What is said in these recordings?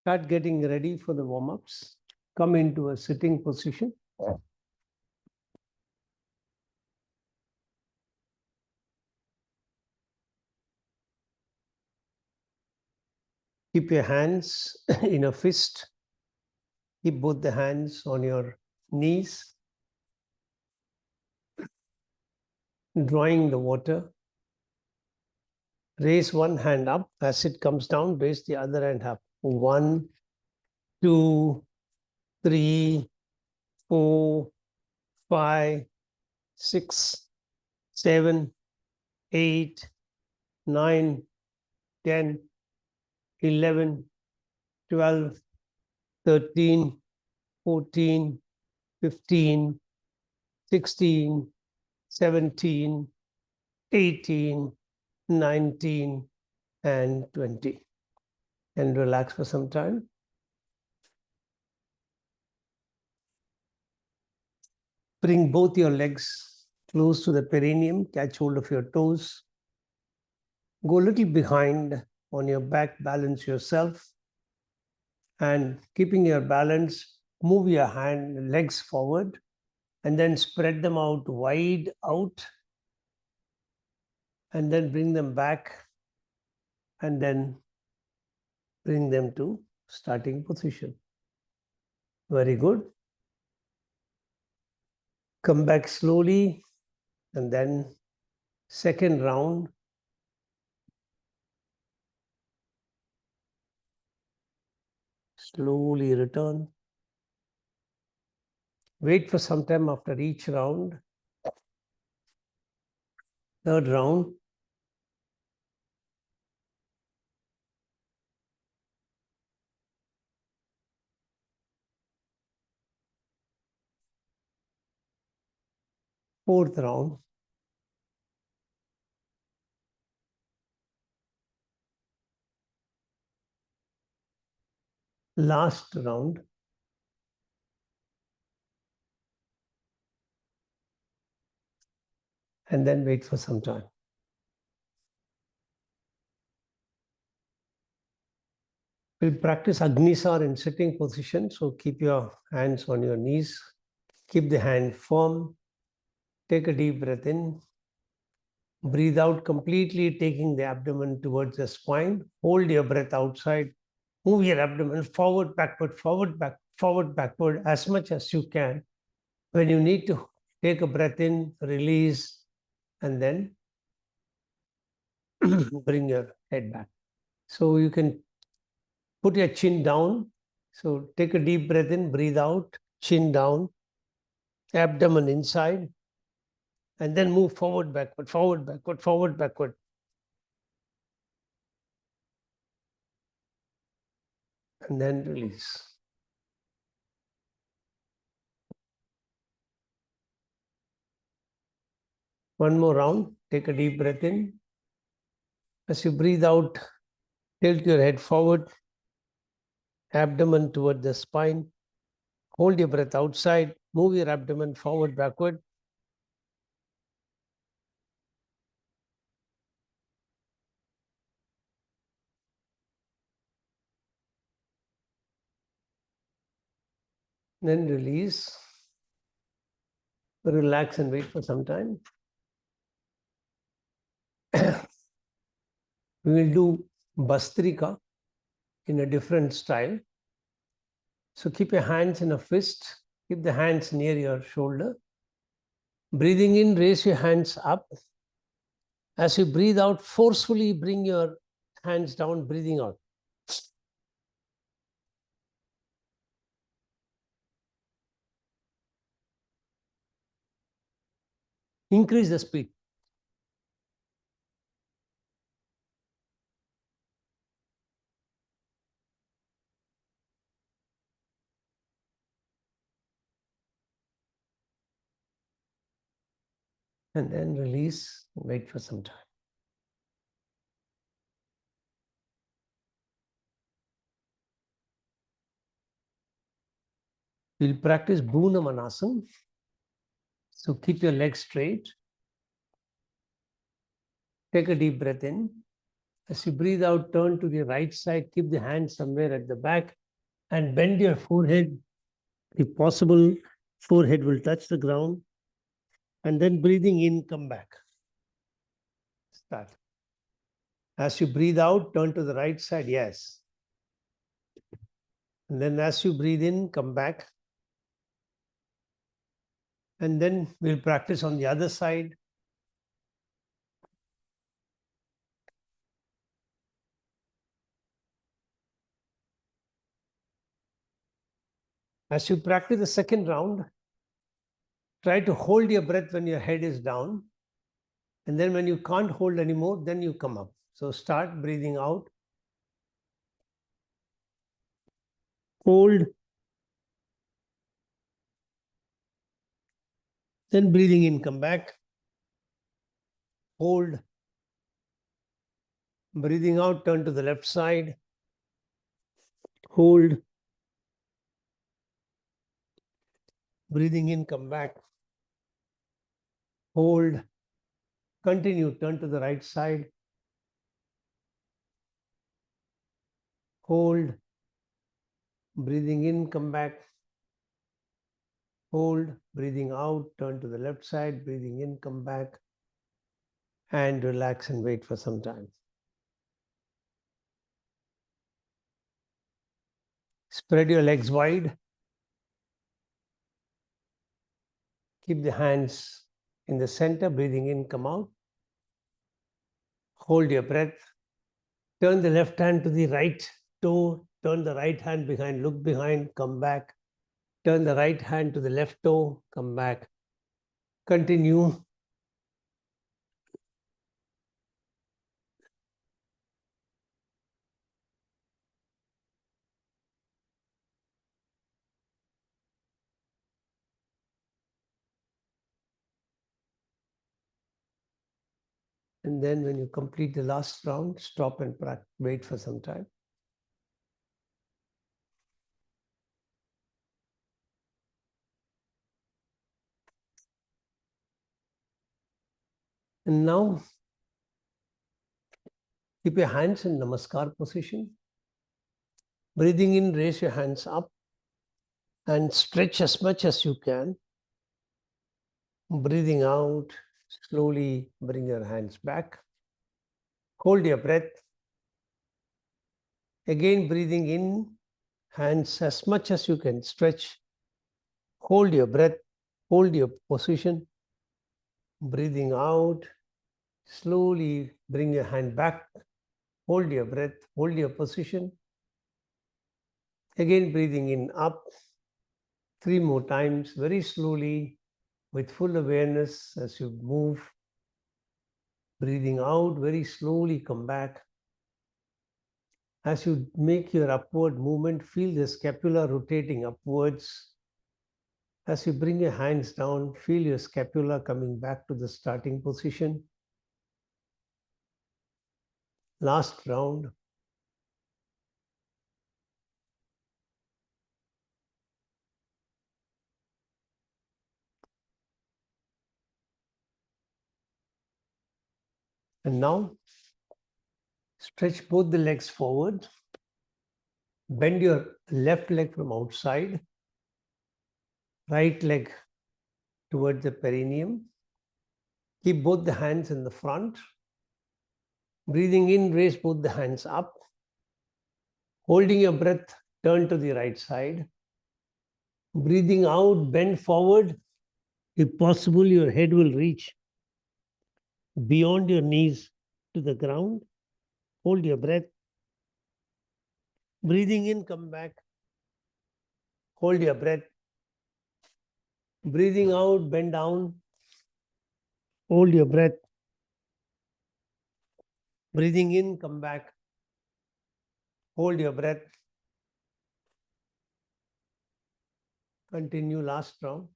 Start getting ready for the warm-ups. Come into a sitting position. Keep your hands in a fist. Keep both the hands on your knees. Drawing the water. Raise one hand up. As it comes down, raise the other hand up. 1, 2, 3, 4, 5, 6, 7, 8, 9, 10, 11, 12, 13, 14, 15, 16, 17, 18, 19, and 20. And relax for some time. Bring both your legs close to the perineum, catch hold of your toes. Go a little behind on your back, balance yourself. And keeping your balance, move your legs forward and then spread them out wide out. And then bring them back and then bring them to starting position. Very good. Come back slowly and then second round. Slowly return. Wait for some time after each round. Third round. Fourth round. Last round. And then wait for some time. We'll practice Agnisar in sitting position. So keep your hands on your knees. Keep the hand firm. Take a deep breath in. Breathe out completely, taking the abdomen towards the spine. Hold your breath outside. Move your abdomen forward, backward, forward, back, forward, backward as much as you can. When you need to take a breath in, release, and then bring your head back. So you can put your chin down. So take a deep breath in, breathe out, chin down, abdomen inside, and then move forward, backward, forward, backward, forward, backward. And then release. One more round. Take a deep breath in. As you breathe out, tilt your head forward, abdomen toward the spine. Hold your breath outside. Move your abdomen forward, backward. Then release. Relax and wait for some time. We will do Bastrika in a different style. So keep your hands in a fist. Keep the hands near your shoulder. Breathing in, raise your hands up. As you breathe out, forcefully bring your hands down, breathing out. Increase the speed. And then release and wait for some time. We'll practice Bhuna Manasana. So keep your legs straight. Take a deep breath in. As you breathe out, turn to the right side, keep the hand somewhere at the back and bend your forehead. If possible, forehead will touch the ground. And then breathing in, come back. Start. As you breathe out, turn to the right side, yes. And then as you breathe in, come back. And then we'll practice on the other side. As you practice the second round, try to hold your breath when your head is down. And then when you can't hold anymore, then you come up. So start breathing out. Hold. Then breathing in, come back. Hold. Breathing out, turn to the left side. Hold. Breathing in, come back. Hold. Continue, turn to the right side. Hold. Breathing in, come back. Hold. Breathing out, turn to the left side. Breathing in, come back. And relax and wait for some time. Spread your legs wide. Keep the hands in the center. Breathing in, come out. Hold your breath. Turn the left hand to the right toe. Turn the right hand behind. Look behind. Come back. Turn the right hand to the left toe. Come back. Continue. And then when you complete the last round, stop and wait for some time. And now, keep your hands in Namaskar position. Breathing in, raise your hands up and stretch as much as you can. Breathing out, slowly bring your hands back. Hold your breath. Again, breathing in, hands as much as you can stretch. Hold your breath, hold your position. Breathing out, slowly bring your hand back. Hold your breath, hold your position. Again, breathing in, up. 3 more times, very slowly, with full awareness as you move. Breathing out, very slowly come back. As you make your upward movement, feel the scapula rotating upwards. As you bring your hands down, feel your scapula coming back to the starting position. Last round. And now, stretch both the legs forward. Bend your left leg from outside. Right leg towards the perineum. Keep both the hands in the front. Breathing in, raise both the hands up. Holding your breath, turn to the right side. Breathing out, bend forward. If possible, your head will reach beyond your knees to the ground. Hold your breath. Breathing in, come back. Hold your breath. Breathing out, bend down. Hold your breath. Breathing in, come back. Hold your breath. Continue last round.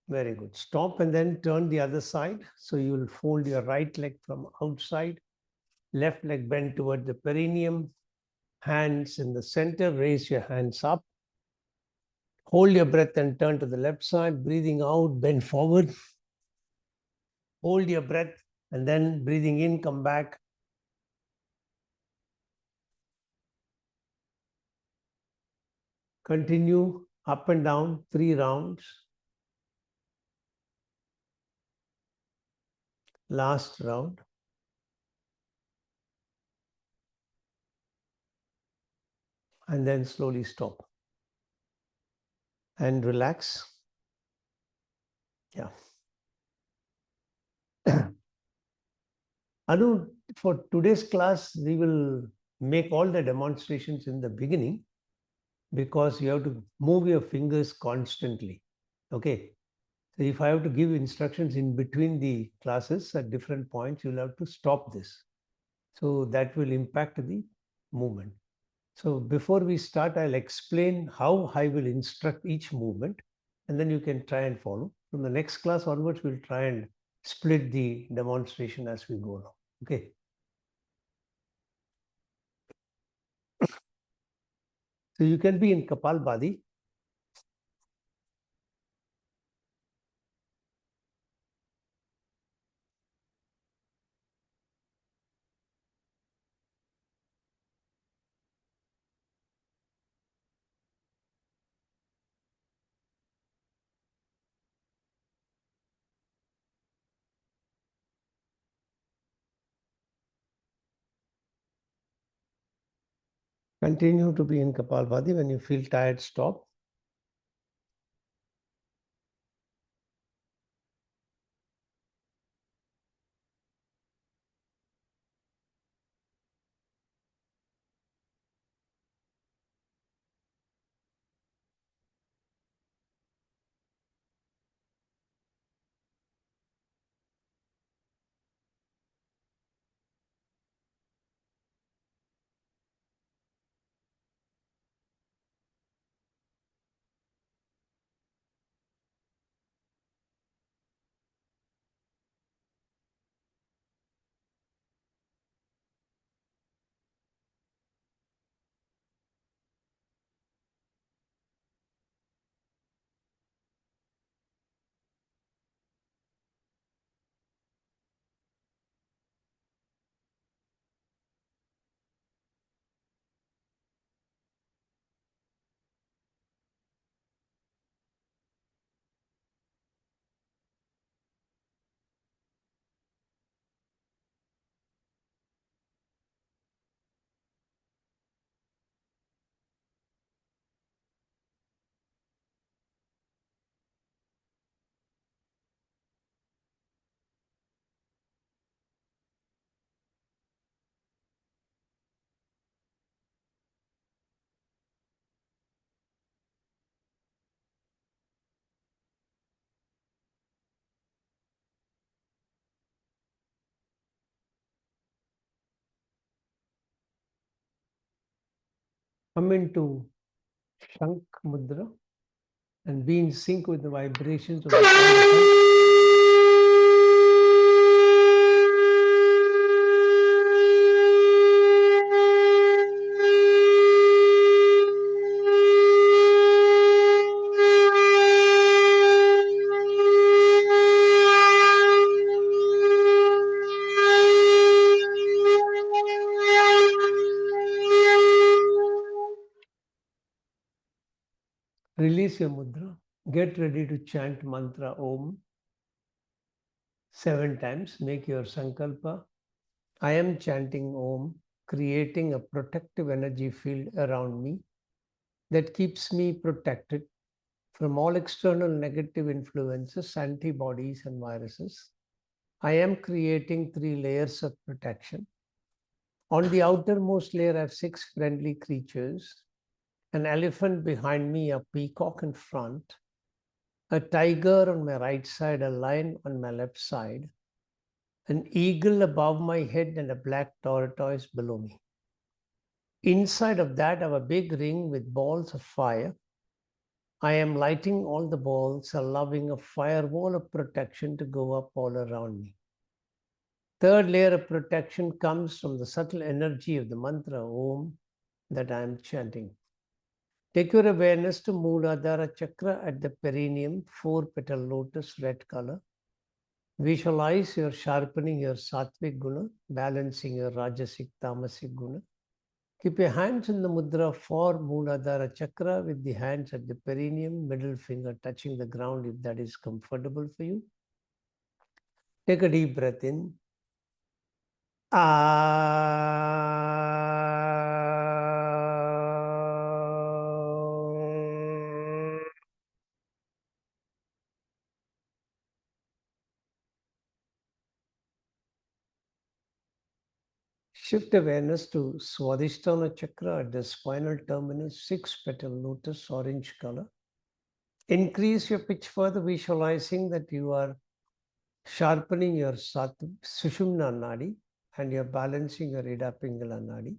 Very good. Stop and then turn the other side. So you will fold your right leg from outside. Left leg bend toward the perineum. Hands in the center. Raise your hands up. Hold your breath and turn to the left side. Breathing out, bend forward. Hold your breath and then breathing in, come back. Continue up and down 3 rounds. Last round. And then slowly stop. And relax. Yeah. Anu, for today's class, we will make all the demonstrations in the beginning because you have to move your fingers constantly. Okay. So if I have to give instructions in between the classes at different points, you'll have to stop this. So that will impact the movement. So before we start, I'll explain how I will instruct each movement, and then you can try and follow. From the next class onwards, we'll try and split the demonstration as we go along. Okay. So you can be in Kapalbhati. Continue to be in Kapalbhati. When you feel tired, stop. Come into Shank Mudra and be in sync with the vibrations of the sound. Release your mudra. Get ready to chant mantra Om 7 times. Make your sankalpa. I am chanting Om, creating a protective energy field around me that keeps me protected from all external negative influences, antibodies, and viruses. I am creating 3 layers of protection. On the outermost layer, I have 6 friendly creatures. An elephant behind me, a peacock in front, a tiger on my right side, a lion on my left side, an eagle above my head, and a black tortoise below me. Inside of that, I have a big ring with balls of fire. I am lighting all the balls, allowing a firewall of protection to go up all around me. Third layer of protection comes from the subtle energy of the mantra Om that I am chanting. Take your awareness to Mooladhara Chakra at the perineum, 4-petal lotus, red color. Visualize you're sharpening your sattvic guna, balancing your rajasic tamasic guna. Keep your hands in the mudra for Mooladhara chakra with the hands at the perineum, middle finger touching the ground if that is comfortable for you. Take a deep breath in. Shift awareness to Swadhisthana chakra at the spinal terminus, 6-petal lotus, orange color. Increase your pitch further, visualizing that you are sharpening your Sushumna Nadi and you're balancing your Ida Pingala Nadi.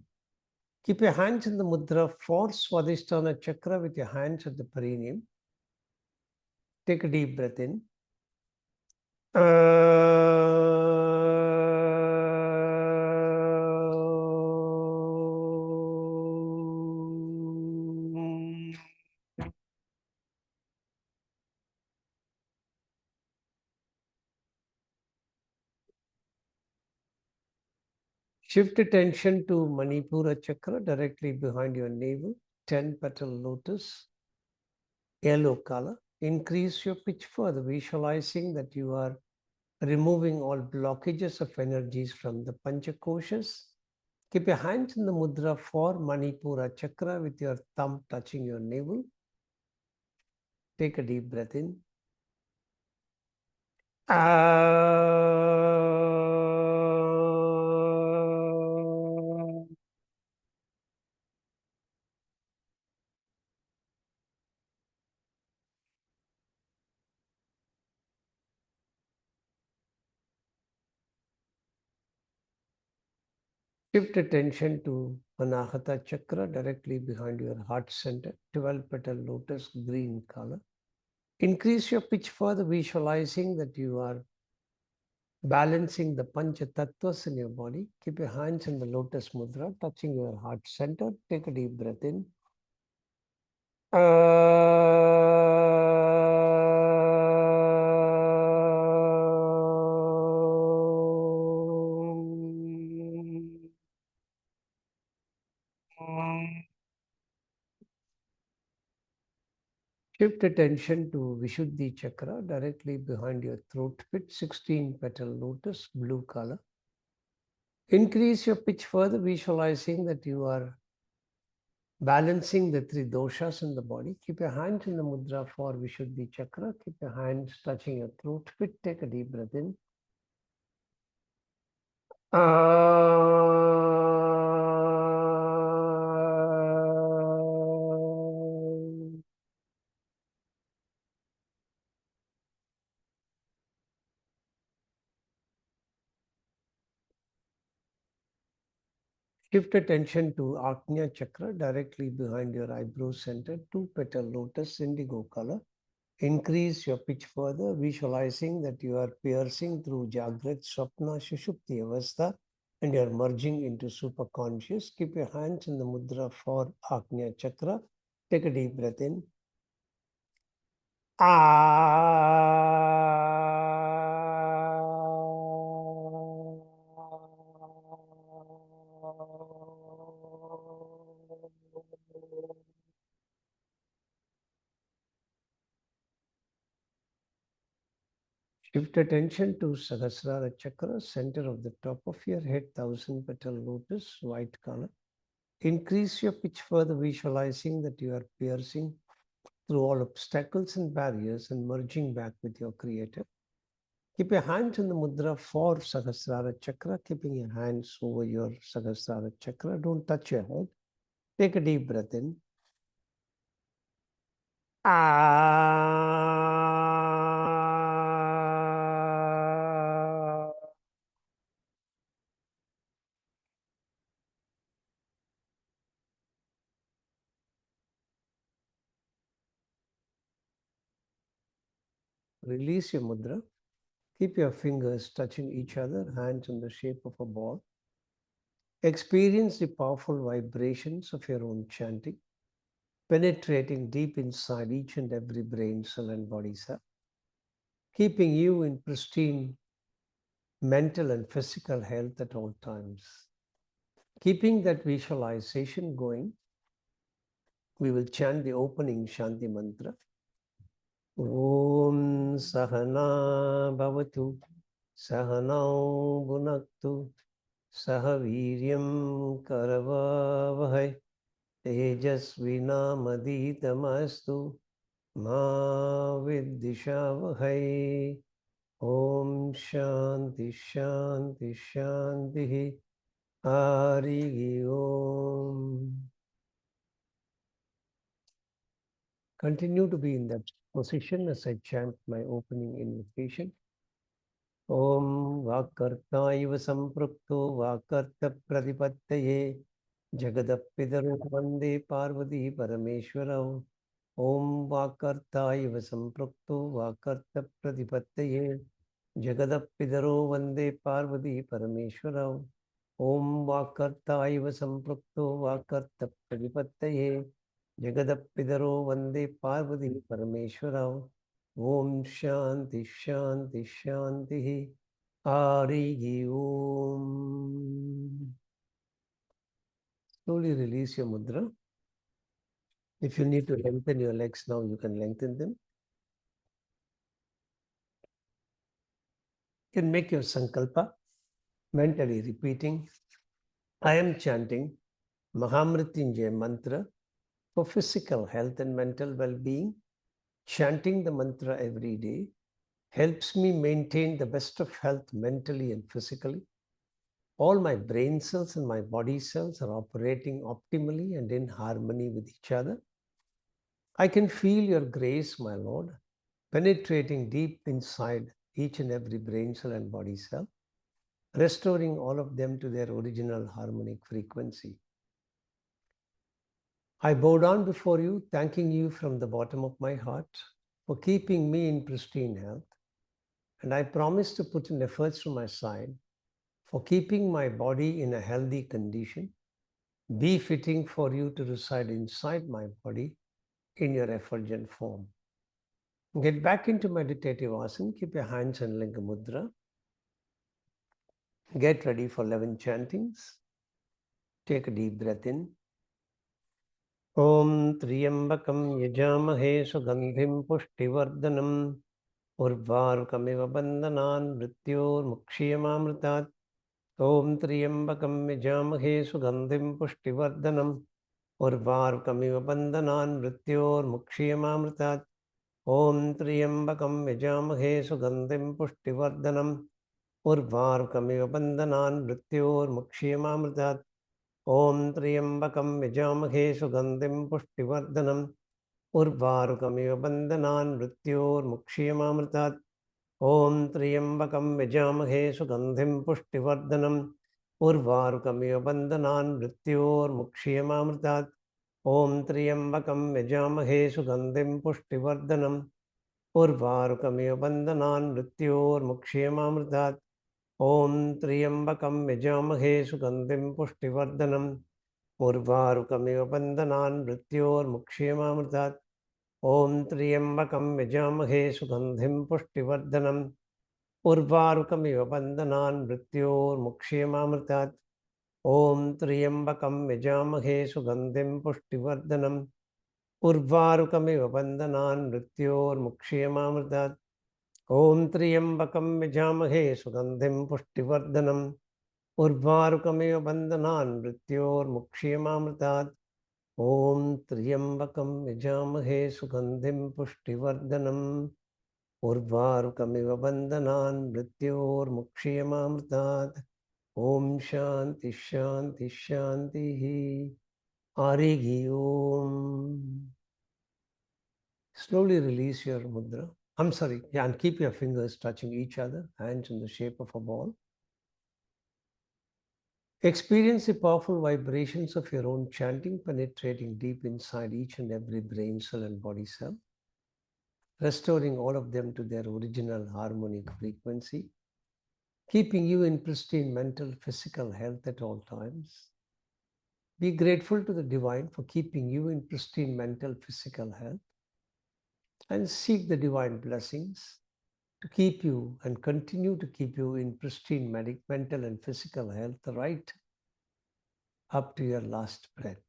Keep your hands in the mudra for Swadhisthana chakra with your hands at the perineum. Take a deep breath in. Shift attention to Manipura chakra directly behind your navel, 10-petal lotus, yellow color. Increase your pitch further, visualizing that you are removing all blockages of energies from the Panchakoshas. Keep your hands in the mudra for Manipura chakra with your thumb touching your navel. Take a deep breath in. Shift attention to Anahata chakra directly behind your heart center, 12-petal lotus, green color. Increase your pitch further, visualizing that you are balancing the Pancha Tattvas in your body. Keep your hands in the lotus mudra, touching your heart center. Take a deep breath in. Shift attention to Vishuddhi chakra directly behind your throat pit, 16-petal lotus, blue color. Increase your pitch further, visualizing that you are balancing the three doshas in the body. Keep your hands in the mudra for Vishuddhi chakra. Keep your hands touching your throat pit. Take a deep breath in. Shift attention to Agnya chakra directly behind your eyebrow center, 2-petal lotus, indigo color. Increase your pitch further, visualizing that you are piercing through Jagrat, Swapna, Shushupti Avastha, and you are merging into superconscious. Keep your hands in the mudra for Agnya chakra. Take a deep breath in. Shift attention to Sahasrara chakra, center of the top of your head, 1000-petal lotus, white color. Increase your pitch further, visualizing that you are piercing through all obstacles and barriers and merging back with your creator. Keep your hands in the mudra for Sahasrara chakra, keeping your hands over your Sahasrara chakra. Don't touch your head. Take a deep breath in. Release your mudra. Keep your fingers touching each other, hands in the shape of a ball. Experience the powerful vibrations of your own chanting, penetrating deep inside each and every brain cell and body cell, keeping you in pristine mental and physical health at all times. Keeping that visualization going, we will chant the opening Shanti mantra. Om Sahana Bhavatu Sahanau Bhunaktu Sahaviryam Karavavahai Tejasvinamadiitamastu Ma Viddhishavahai. Om Shanti Shanti Shanti Hari Om. Continue to be in that position as I chant my opening invocation. Om Vakartaiva Samprukto Vakarta Pradipattaye Jagadapidaru Vande Parvati Parameshwarau. Om Vakartaiva Samprukto Vakarta Pradipattaye Jagadapidaru Vande Parvati Parameshwarau. Om Vakartaiva Samprukto Vakarta Pradipattaye Jagadappidaro Vande Parvati Parameshwarau. Om Shanti Shanti Shanti Hari Om. Slowly release your mudra. If you need to lengthen your legs now, you can lengthen them. You can make your sankalpa, mentally repeating, I am chanting Mahamrityunjaya mantra for physical health and mental well-being. Chanting the mantra every day helps me maintain the best of health mentally and physically. All my brain cells and my body cells are operating optimally and in harmony with each other. I can feel your grace, my Lord, penetrating deep inside each and every brain cell and body cell, restoring all of them to their original harmonic frequency. I bow down before you, thanking you from the bottom of my heart for keeping me in pristine health. And I promise to put in efforts from my side for keeping my body in a healthy condition, befitting for you to reside inside my body in your effulgent form. Get back into meditative asana. Keep your hands in Linga Mudra. Get ready for 11 chantings. Take a deep breath in. Om Triyambakam Yajamahe Sugandhim Pushtivardhanam Urvarukamiva Bandhanan Mrityor Mukshiyamamritat. Om Triyambakam Yajamahe Sugandhim Pushtivardhanam Urvarukamiva Bandhanan Mrityor Mukshiyamamritat. Om Triyambakam Yajamahe Sugandhim Pushtivardhanam Urvarukamiva Bandhanan Mrityor Mukshiyamamritat. Om Triyambakam Yajamahe Sugandhim Pushtivardhanam Urvarukamiva Bandhanan Mrityor Mukshiyamamritat. Om Triyambakam Yajamahe Sugandhim Pushtivardhanam Urvarukamiva Bandhanan Mrityor Mukshiyamamritat. Om Triyambakam Yajamahe Sugandhim Pushtivardhanam Urvarukamiva Bandhanan Mrityor Mukshiyamamritat. Om Triyambakam Yajamahe Sugandhim Pushtivardhanam Urvarukamiva Bandhanan Mrityor Mukshiyamamritat. Om Triyambakam Yajamahe Sugandhim Pushtivardhanam Urvarukamiva Bandhanan Mrityor Mukshiyamamritat. Om Triyambakam Yajamahe Sugandhim Pushtivardhanam Urvarukamiva Bandhanan Mrityor Mukshiyamamritat. Om Triyambakam Yajamahe Sugandhim Pushtivardhanam Urvarukamiva Bandhanan Mrityor Mukshiyamamritat. Om Triyambakam Yajamahe Sugandhim Pushtivardhanam Urvarukamiva Bandhanan Mrityor Mukshiyamamritat. Om Shanti Shanti Shanti Hari Om. Slowly release your mudra. I'm sorry, yeah, and keep your fingers touching each other, hands in the shape of a ball. Experience the powerful vibrations of your own chanting penetrating deep inside each and every brain cell and body cell, restoring all of them to their original harmonic frequency, keeping you in pristine mental, physical health at all times. Be grateful to the divine for keeping you in pristine mental, physical health, and seek the divine blessings to keep you and continue to keep you in pristine mental and physical health right up to your last breath.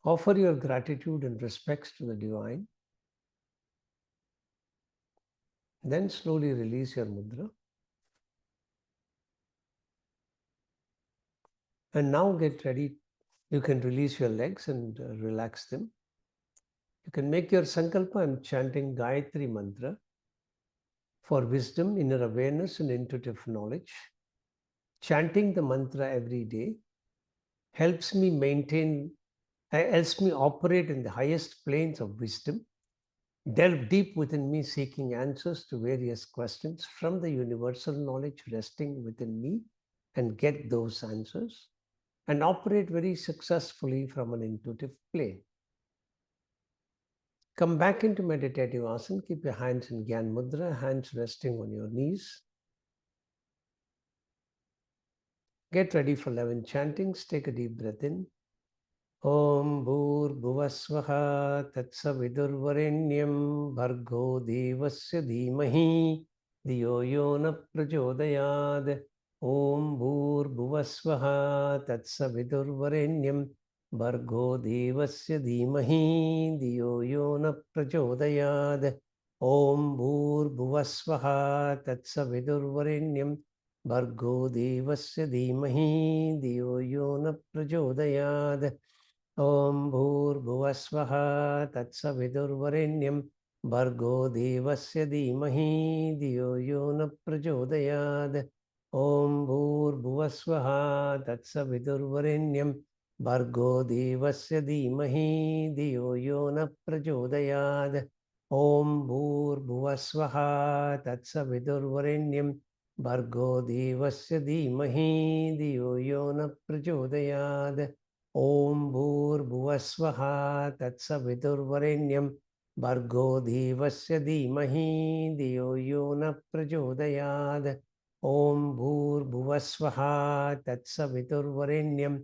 Offer your gratitude and respects to the divine. Then slowly release your mudra. And now get ready. You can release your legs and relax them. You can make your sankalpa. I'm chanting Gayatri mantra for wisdom, inner awareness, and intuitive knowledge. Chanting the mantra every day helps me operate in the highest planes of wisdom, delve deep within me, seeking answers to various questions from the universal knowledge resting within me, and get those answers, and operate very successfully from an intuitive plane. Come back into meditative asana. Keep your hands in Gyan Mudra, hands resting on your knees. Get ready for 11 chantings. Take a deep breath in. Om Bhur-Bhuvasvaha Tatsavidurvarenyam Bhargo Devasya Dhimahi Dhiyo Yo Na Prachodayad. Om Bhur-Bhuvasvaha Tatsavidurvarenyam Bhargo Devasya Dhimahi Dhiyo Yo Na Prachodayad. Om Bhur-Bhuvasvaha Tatsavidurvarenyam Bhargo Devasya Dhimahi Dhiyo Yo Na Prachodayad. Om Bhur-Bhuvasvaha Tatsavidurvarenyam Bhargo Devasya Dhimahi Dhiyo Yo Na Prachodayad. Om Bhur-Bhuvasvaha Tatsavidurvarenyam Bhargo Devasya Dhimahi Dhiyo Yo Na Prachodayad. Om Bhur-Bhuvasvaha Tatsavidurvarenyam Bhargo Devasya Dhimahi Dhiyo Yo Na Prachodayad. Om Bhur-Bhuvasvaha Tatsavidurvarenyam Bhargo Devasya Dhimahi Dhiyo Yo Na Prachodayad. Om Bhur-Bhuvasvaha Tatsavidurvarenyam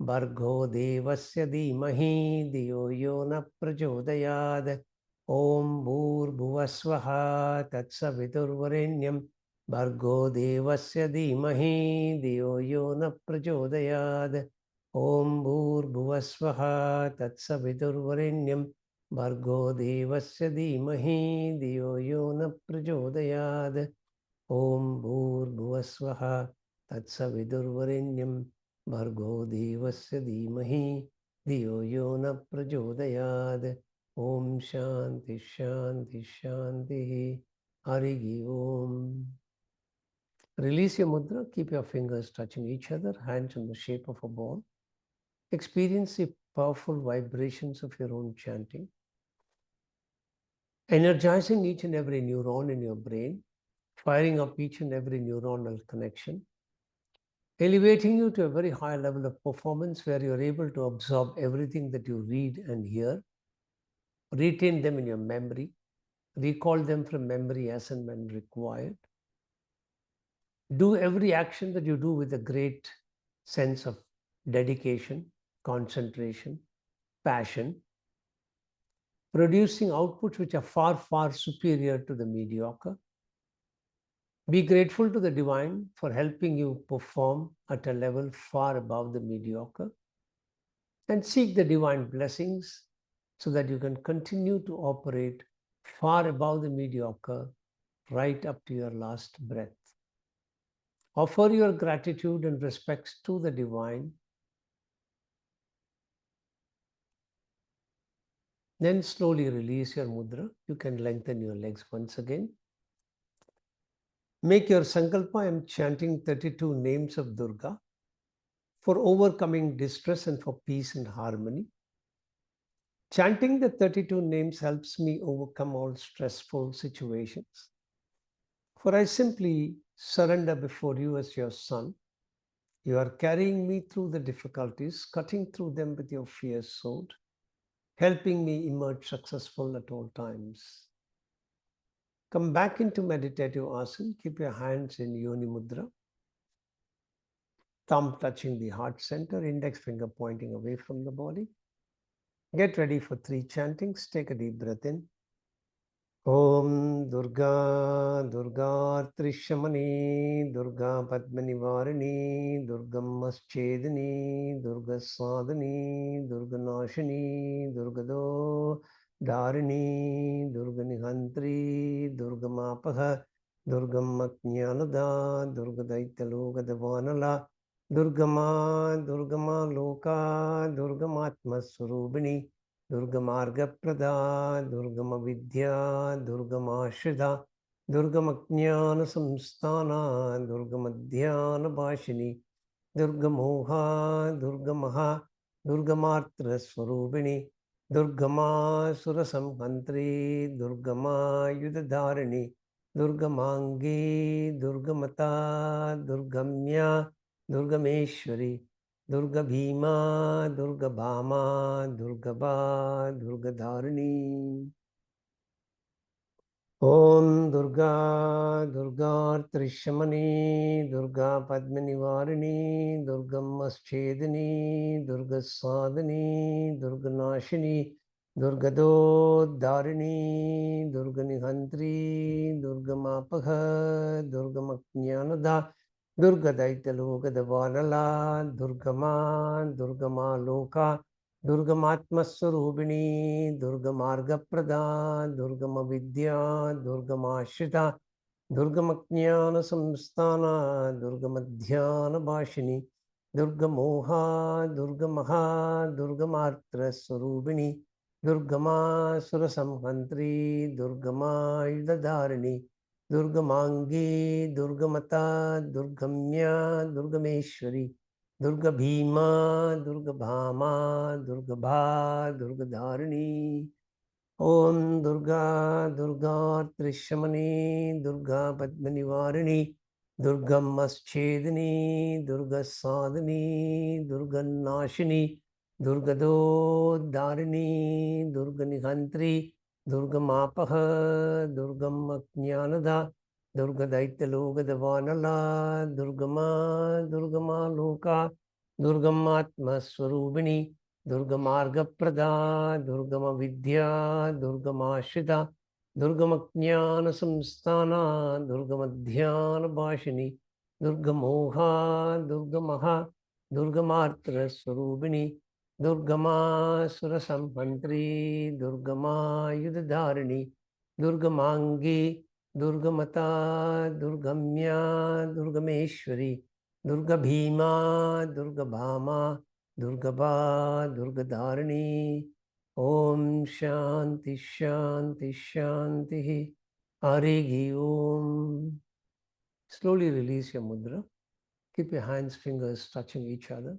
Bhargo Devasya Dhimahi Dhiyo Yo Na Prachodayad. Om Bhur-Bhuvasvaha Tatsavidurvarenyam Bhargo Devasya Dhimahi Dhiyo Yo Na Prachodayad. Om Bhur-Bhuvasvaha Tatsavidurvarenyam Bhargo Devasya Dhimahi Dhiyo Yo Na Prachodayad. Om Bhur-Bhuvasvaha Tatsavidurvarenyam Bhargo Devasya Dhimahi Dhiyo Yo Na Prachodayad. Om Shanti Shanti Shanti. Hari Om. Release your mudra. Keep your fingers touching each other, hands in the shape of a ball. Experience the powerful vibrations of your own chanting, energizing each and every neuron in your brain, firing up each and every neuronal connection, elevating you to a very high level of performance where you're able to absorb everything that you read and hear, retain them in your memory, recall them from memory as and when required. Do every action that you do with a great sense of dedication, concentration, passion, producing outputs which are far, far superior to the mediocre. Be grateful to the divine for helping you perform at a level far above the mediocre, and seek the divine blessings so that you can continue to operate far above the mediocre right up to your last breath. Offer your gratitude and respects to the divine. Then slowly release your mudra. You can lengthen your legs once again. Make your sankalpa. I am chanting 32 names of Durga for overcoming distress and for peace and harmony. Chanting the 32 names helps me overcome all stressful situations. For I simply surrender before you as your son. You are carrying me through the difficulties, cutting through them with your fierce sword, helping me emerge successful at all times. Come back into meditative asana. Keep your hands in Yoni Mudra. Thumb touching the heart center, index finger pointing away from the body. Get ready for 3 chantings. Take a deep breath in. Om Durga Durga Trishamani Durga Padmanivarini Durga Maschedini Durga Sadhani Durga Nashini Durgado Dharini Durga Nihantri Durga Mapaha Durga Maknyanada Durga Daitaloka Devanala Durgama Durgama Loka Durga Matma Surubini Durga Prada, Durgama Vidya, Durgama Shrida, Durgama Jnana Samstana, Durgama Dhyana Bhashini, Durgamoha, Durgamaha, Durgamartra Swarubini, Durgama Surasamhantri, Durgama Yudhadharini, Durgamangi, Durgamata, Durgamya, Durgameshwari, Durga Bhima, Durga Bhama, Durga Ba, Durga Dharini. Om Durga, Durga Trishamani, Durga Padmanivarini, Durga Maschedini, Durga Sadhani, Durga Nashini, Durga Do Dharini, Durga Nihantri, Durga Mapaha, Durga Maknyanada, Durga Daitaloka Devanala, Durgama, Durgama Loka, Durgamatma Swarubini, Durga Marga Prada, Durgama Vidya, Durgama Ashrita, Durgama Jnana Samstana, Durgama Dhyana Bhashini, Durga Moha, Durga Maha, Durga Martra Swarubini, Durgama Surasamhantri, Durgama Yudhadharini, Durga Mangi, Durga Mata, Durgamya, Durgameshwari, Durga Bhima, Durga Bhama, Durga Bha, Durga Dharini. Om Durga, Durga Trishamani, Durga Padmanivarini, Durga Maschedini, Durga Sadhani, Durga Nashini, Durga Do Dharini, Durga Nihantri, Durga Mapaha, Durga Maknyanada, Durga Daitaloka Devanala, Durgama Loka, Durgamatma Swarubini, Durga Marga Prada, Durgama Vidya, Durgama Ashrita, Durgama Jnana Samstana, Durgama Dhyana Bhashini, Durga Moha, Durga Maha, Durga Martra Swarubini, Durgama Surasamhantri, Durgama Yudhadharini, Durga Mangi, Durga Mata, Durgamya, Durgameshwari, Durga Bhima, Durga Bhama, Durga Ba, Durga Dharini. Om Shanti Shanti Shanti. Arigi Om. Slowly release your mudra. Keep your hands, fingers touching each other.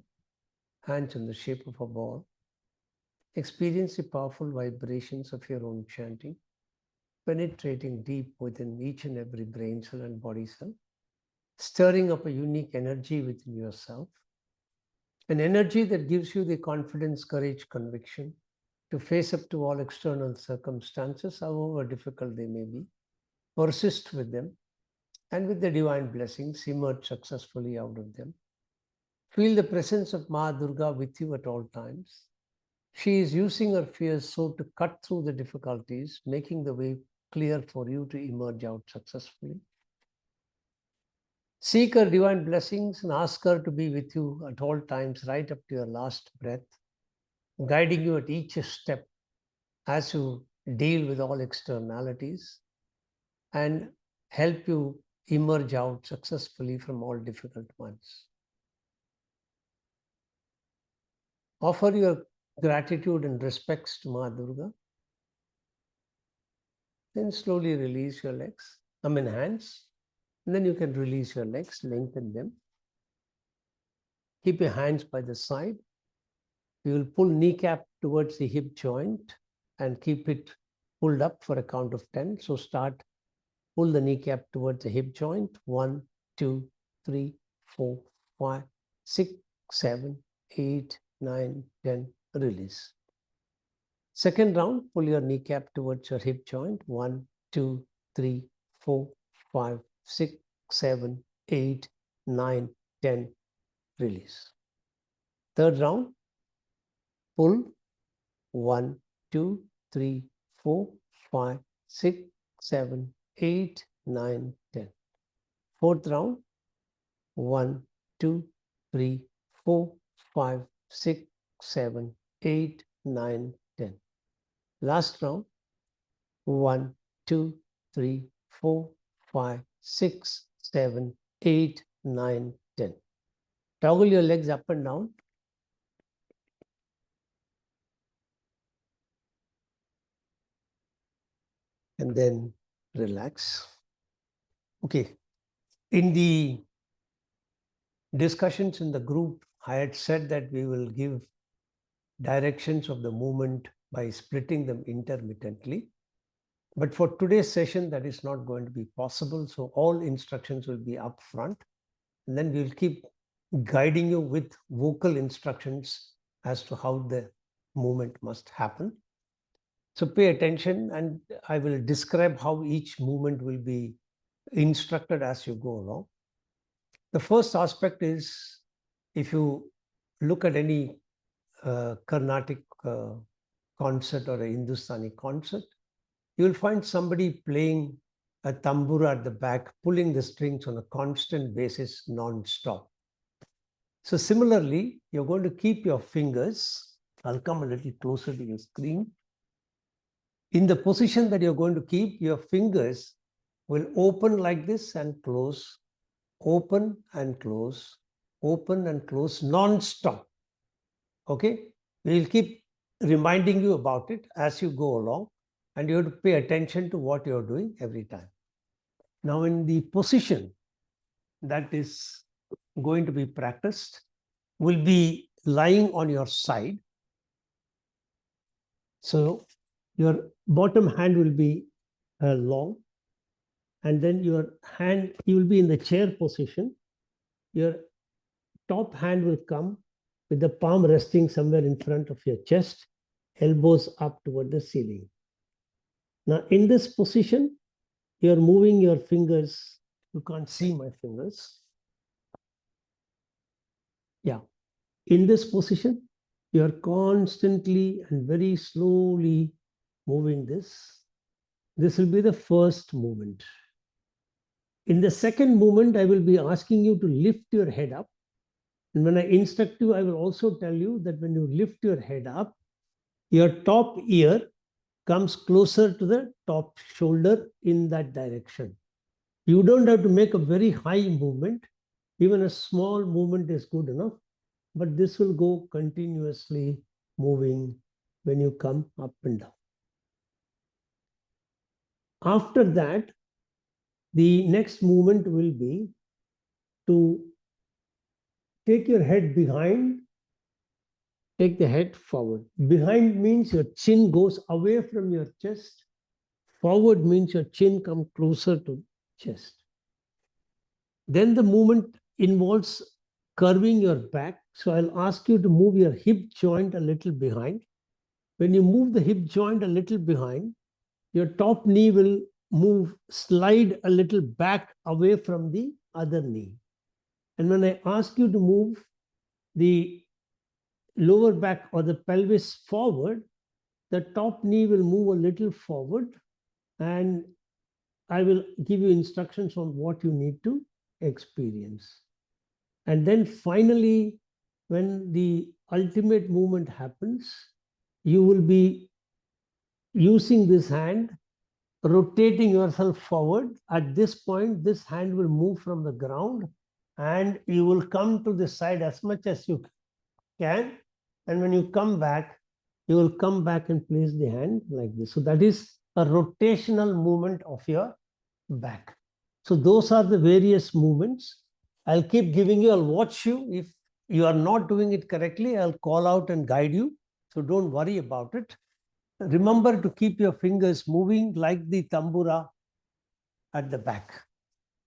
Hands in the shape of a ball. Experience the powerful vibrations of your own chanting, penetrating deep within each and every brain cell and body cell, stirring up a unique energy within yourself, an energy that gives you the confidence, courage, conviction to face up to all external circumstances, however difficult they may be, persist with them, and with the divine blessings, emerge successfully out of them. Feel the presence of Ma Durga with you at all times. She is using her fierce sword to cut through the difficulties, making the way clear for you to emerge out successfully. Seek her divine blessings and ask her to be with you at all times, right up to your last breath, guiding you at each step as you deal with all externalities and help you emerge out successfully from all difficult ones. Offer your gratitude and respects to Ma Durga. Then slowly release your legs, hands. And then you can release your legs, lengthen them. Keep your hands by the side. You will pull kneecap towards the hip joint and keep it pulled up for a count of 10. So start, pull the kneecap towards the hip joint. 1, 2, 3, 4, 5, 6, 7, 8, 9, 10. Release. Second round, pull your kneecap towards your hip joint. 1, 2, 3, 4, 5, 6, 7, 8, 9, 10. Release. Third round, pull. 1, 2, 3, 4, 5, 6, 7, 8, 9, 10. Fourth round. 1, 2, 3, 4, 5, 6, 7, 8, 9, 10. Last round. 1, 2, 3, 4, 5, 6, 7, 8, 9, 10. Toggle your legs up and down. And then relax. Okay. In the discussions in the group, I had said that we will give directions of the movement by splitting them intermittently. But for today's session, that is not going to be possible. So all instructions will be up front. And then we'll keep guiding you with vocal instructions as to how the movement must happen. So pay attention, and I will describe how each movement will be instructed as you go along. The first aspect is, if you look at any Carnatic concert or a Hindustani concert, you will find somebody playing a tambura at the back, pulling the strings on a constant basis, non-stop. So similarly, you're going to keep your fingers, I'll come a little closer to your screen. In the position that you're going to keep, your fingers will open like this and close, open and close, open and close, non-stop. Okay? We'll keep reminding you about it as you go along, and you have to pay attention to what you're doing every time. Now, in the position that is going to be practiced, will be lying on your side. So your bottom hand will be long, and then your hand, you will be in the chair position. Your top hand will come with the palm resting somewhere in front of your chest, elbows up toward the ceiling. Now, in this position, you're moving your fingers. You can't see my fingers. Yeah. In this position, you're constantly and very slowly moving this. This will be the first movement. In the second movement, I will be asking you to lift your head up. And when I instruct you, I will also tell you that when you lift your head up, your top ear comes closer to the top shoulder in that direction. You don't have to make a very high movement. Even a small movement is good enough, but this will go continuously moving when you come up and down. After that, the next movement will be to take your head behind, take the head forward. Behind means your chin goes away from your chest. Forward means your chin comes closer to chest. Then the movement involves curving your back. So I'll ask you to move your hip joint a little behind. When you move the hip joint a little behind, your top knee will slide a little back away from the other knee. And when I ask you to move the lower back or the pelvis forward, the top knee will move a little forward, and I will give you instructions on what you need to experience. And then finally, when the ultimate movement happens, you will be using this hand, rotating yourself forward. At this point, this hand will move from the ground, and you will come to the side as much as you can. And when you come back, you will come back and place the hand like this. So that is a rotational movement of your back. So those are the various movements. I'll keep giving you, I'll watch you. If you are not doing it correctly, I'll call out and guide you. So don't worry about it. Remember to keep your fingers moving like the tambura at the back.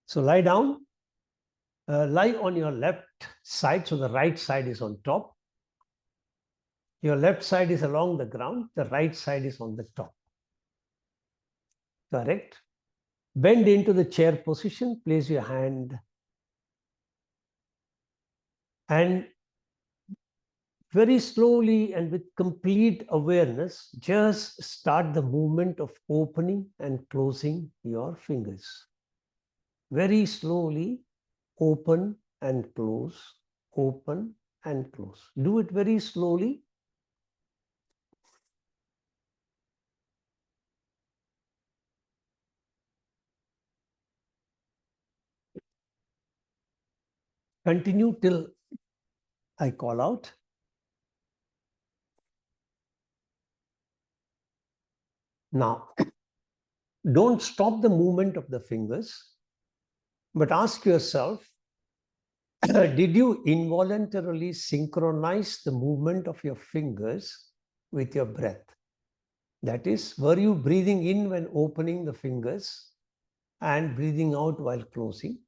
So lie down, lie on your left side. So the right side is on top. Your left side is along the ground. The right side is on the top. Correct. Bend into the chair position. Place your hand and very slowly and with complete awareness, just start the movement of opening and closing your fingers. Very slowly, open and close, open and close. Do it very slowly. Continue till I call out. Now, don't stop the movement of the fingers, but ask yourself, did you involuntarily synchronize the movement of your fingers with your breath? That is, were you breathing in when opening the fingers and breathing out while closing?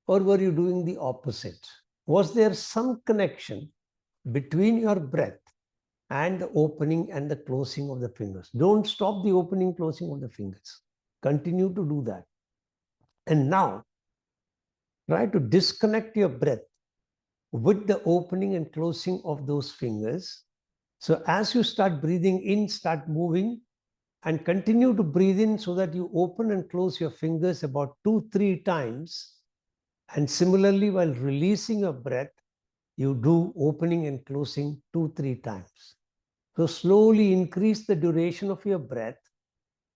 Or were you doing the opposite? Was there some connection between your breath and the opening and the closing of the fingers? Don't stop the opening, closing of the fingers. Continue to do that. And now, try to disconnect your breath with the opening and closing of those fingers. So as you start breathing in, start moving and continue to breathe in so that you open and close your fingers about 2-3 times. And similarly, while releasing your breath, you do opening and closing 2-3 times. So slowly increase the duration of your breath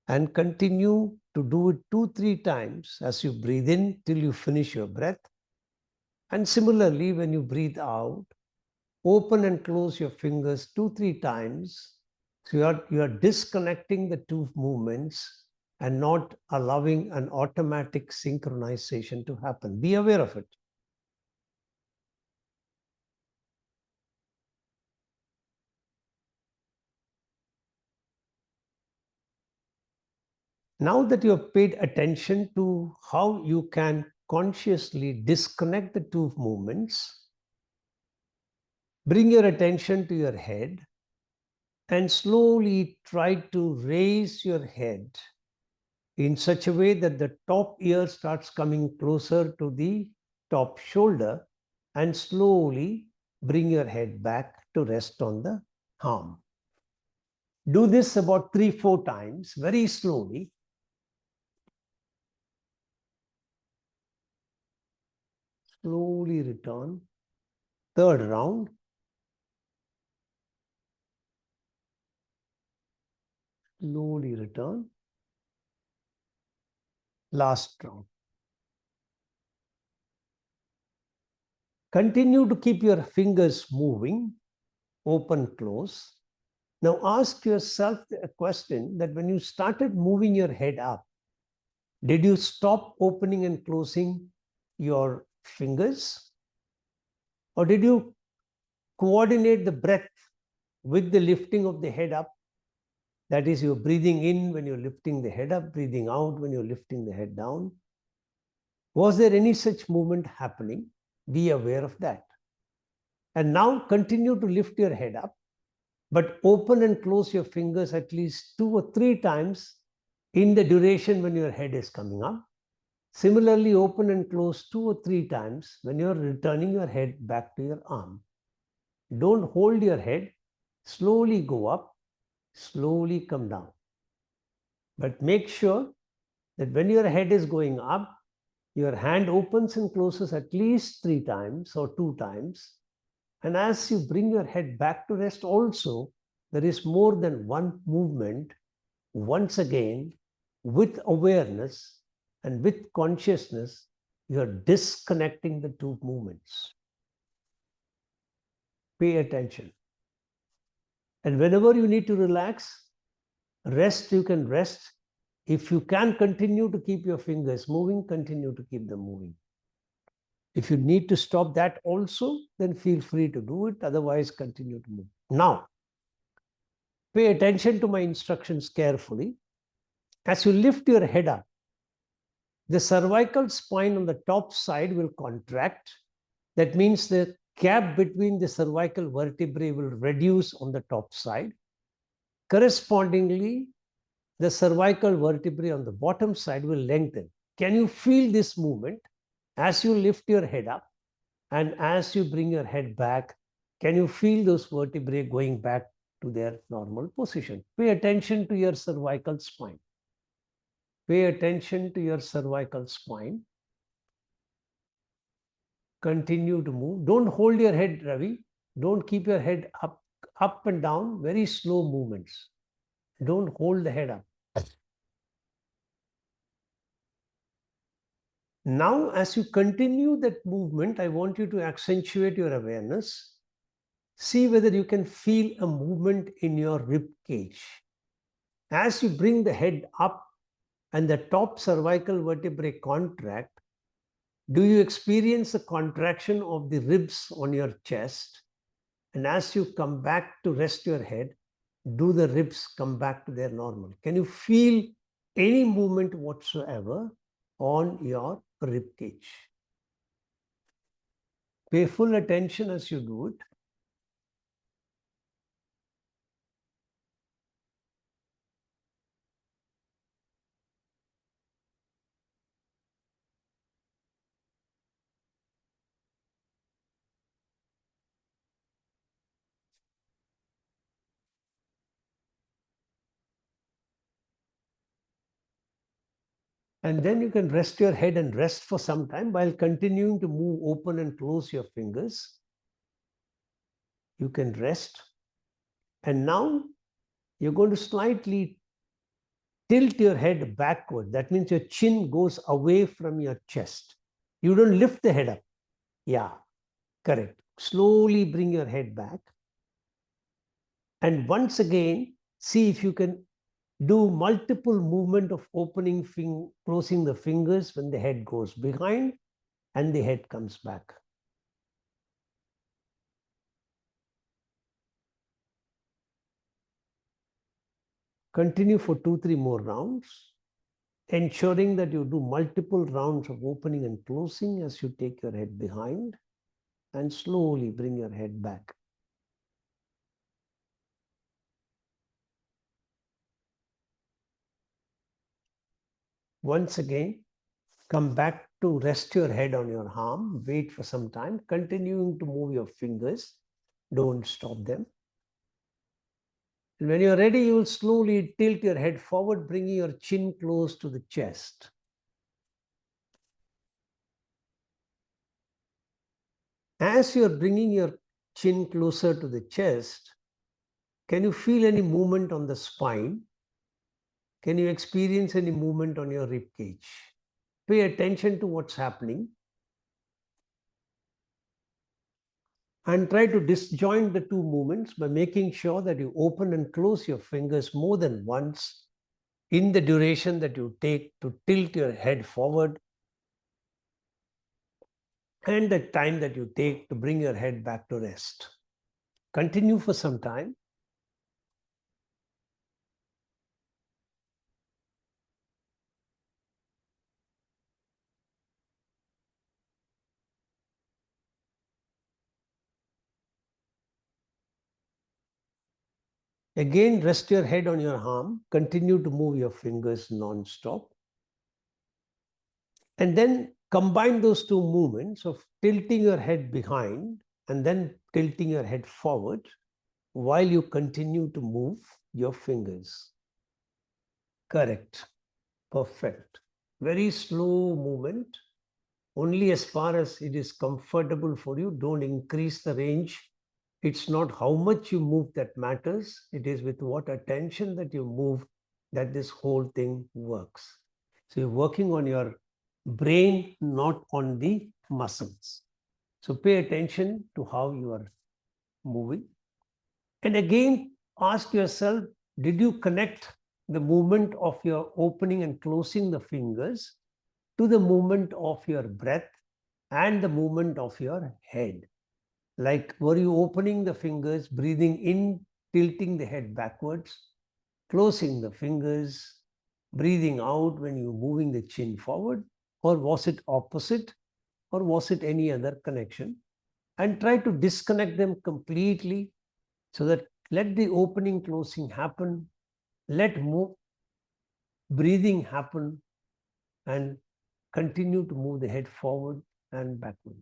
and continue to do it 2-3 times as you breathe in till you finish your breath. And similarly, when you breathe out, open and close your fingers 2-3 times. So you are disconnecting the two movements and not allowing an automatic synchronization to happen. Be aware of it. Now that you have paid attention to how you can consciously disconnect the two movements, bring your attention to your head and slowly try to raise your head in such a way that the top ear starts coming closer to the top shoulder, and slowly bring your head back to rest on the arm. Do this about 3-4 times, very slowly. Slowly return. Third round. Slowly return. Last round. Continue to keep your fingers moving, open, close. Now ask yourself a question that when you started moving your head up, did you stop opening and closing your fingers? Or did you coordinate the breath with the lifting of the head up? That is, you're breathing in when you're lifting the head up, breathing out when you're lifting the head down. Was there any such movement happening? Be aware of that. And now continue to lift your head up, but open and close your fingers at least 2 or 3 times in the duration when your head is coming up. Similarly, open and close 2 or 3 times when you're returning your head back to your arm. Don't hold your head. Slowly go up, slowly come down. But make sure that when your head is going up, your hand opens and closes at least 3 times or 2 times. And as you bring your head back to rest also, there is more than one movement. Once again, with awareness and with consciousness, you are disconnecting the two movements. Pay attention. And whenever you need to relax, rest, you can rest. If you can continue to keep your fingers moving, continue to keep them moving. If you need to stop that also, then feel free to do it. Otherwise, continue to move. Now, pay attention to my instructions carefully. As you lift your head up, the cervical spine on the top side will contract. That means the gap between the cervical vertebrae will reduce on the top side. Correspondingly, the cervical vertebrae on the bottom side will lengthen. Can you feel this movement as you lift your head up and as you bring your head back Can you feel those vertebrae going back to their normal position? Pay attention to your cervical spine. Pay attention to your cervical spine. Continue to move. Don't hold your head, Ravi. Don't keep your head up and down. Very slow movements. Don't hold the head up. Now, as you continue that movement, I want you to accentuate your awareness. See whether you can feel a movement in your rib cage. As you bring the head up and the top cervical vertebrae contract, do you experience a contraction of the ribs on your chest? And as you come back to rest your head, do the ribs come back to their normal? Can you feel any movement whatsoever on your rib cage? Pay full attention as you do it. And then you can rest your head and rest for some time while continuing to move, open and close your fingers. You can rest. And now you're going to slightly tilt your head backward. That means your chin goes away from your chest. You don't lift the head up. Yeah, correct. Slowly bring your head back. And once again, see if you can do multiple movement of opening, closing the fingers when the head goes behind and the head comes back. Continue for 2-3 more rounds, ensuring that you do multiple rounds of opening and closing as you take your head behind and slowly bring your head back. Once again, come back to rest your head on your arm, wait for some time, continuing to move your fingers. Don't stop them. And when you're ready, you will slowly tilt your head forward, bringing your chin close to the chest. As you're bringing your chin closer to the chest, can you feel any movement on the spine? Can you experience any movement on your rib cage? Pay attention to what's happening and try to disjoint the two movements by making sure that you open and close your fingers more than once in the duration that you take to tilt your head forward and the time that you take to bring your head back to rest. Continue for some time. Again, rest your head on your arm. Continue to move your fingers non-stop. And then combine those two movements of tilting your head behind and then tilting your head forward while you continue to move your fingers. Correct. Perfect. Very slow movement. Only as far as it is comfortable for you. Don't increase the range. It's not how much you move that matters. It is with what attention that you move that this whole thing works. So you're working on your brain, not on the muscles. So pay attention to how you are moving. And again, ask yourself, did you connect the movement of your opening and closing the fingers to the movement of your breath and the movement of your head? Like, were you opening the fingers, breathing in, tilting the head backwards, closing the fingers, breathing out when you're moving the chin forward? Or was it opposite? Or was it any other connection? And try to disconnect them completely so that let the opening, closing happen, let breathing happen, and continue to move the head forward and backward.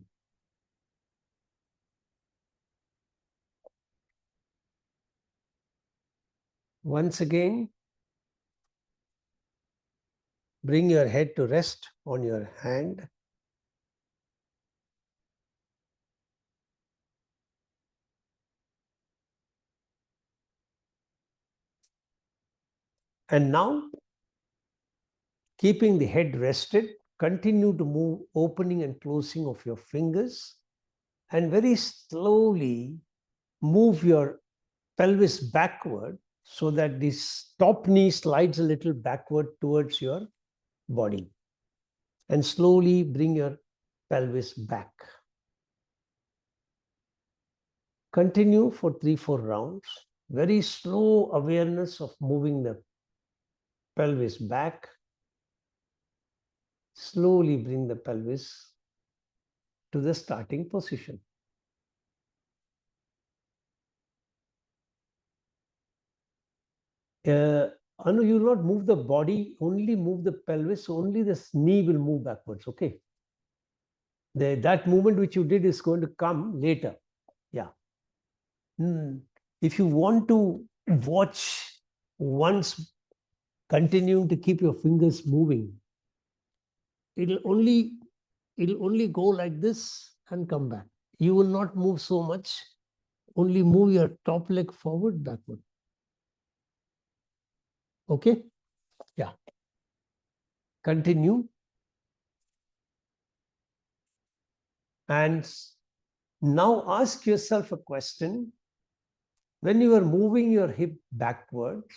Once again, bring your head to rest on your hand. And now, keeping the head rested, continue to move opening and closing of your fingers, and very slowly move your pelvis backward so that this top knee slides a little backward towards your body. And slowly bring your pelvis back. Continue for 3-4 rounds. Very slow awareness of moving the pelvis back. Slowly bring the pelvis to the starting position. Anu, you will not move the body, only move the pelvis, only the knee will move backwards, okay? That movement which you did is going to come later. Yeah. If you want to watch once, continuing to keep your fingers moving, it'll only go like this and come back. You will not move so much, only move your top leg forward, backward. Okay? Yeah. Continue. And now ask yourself a question. When you are moving your hip backwards,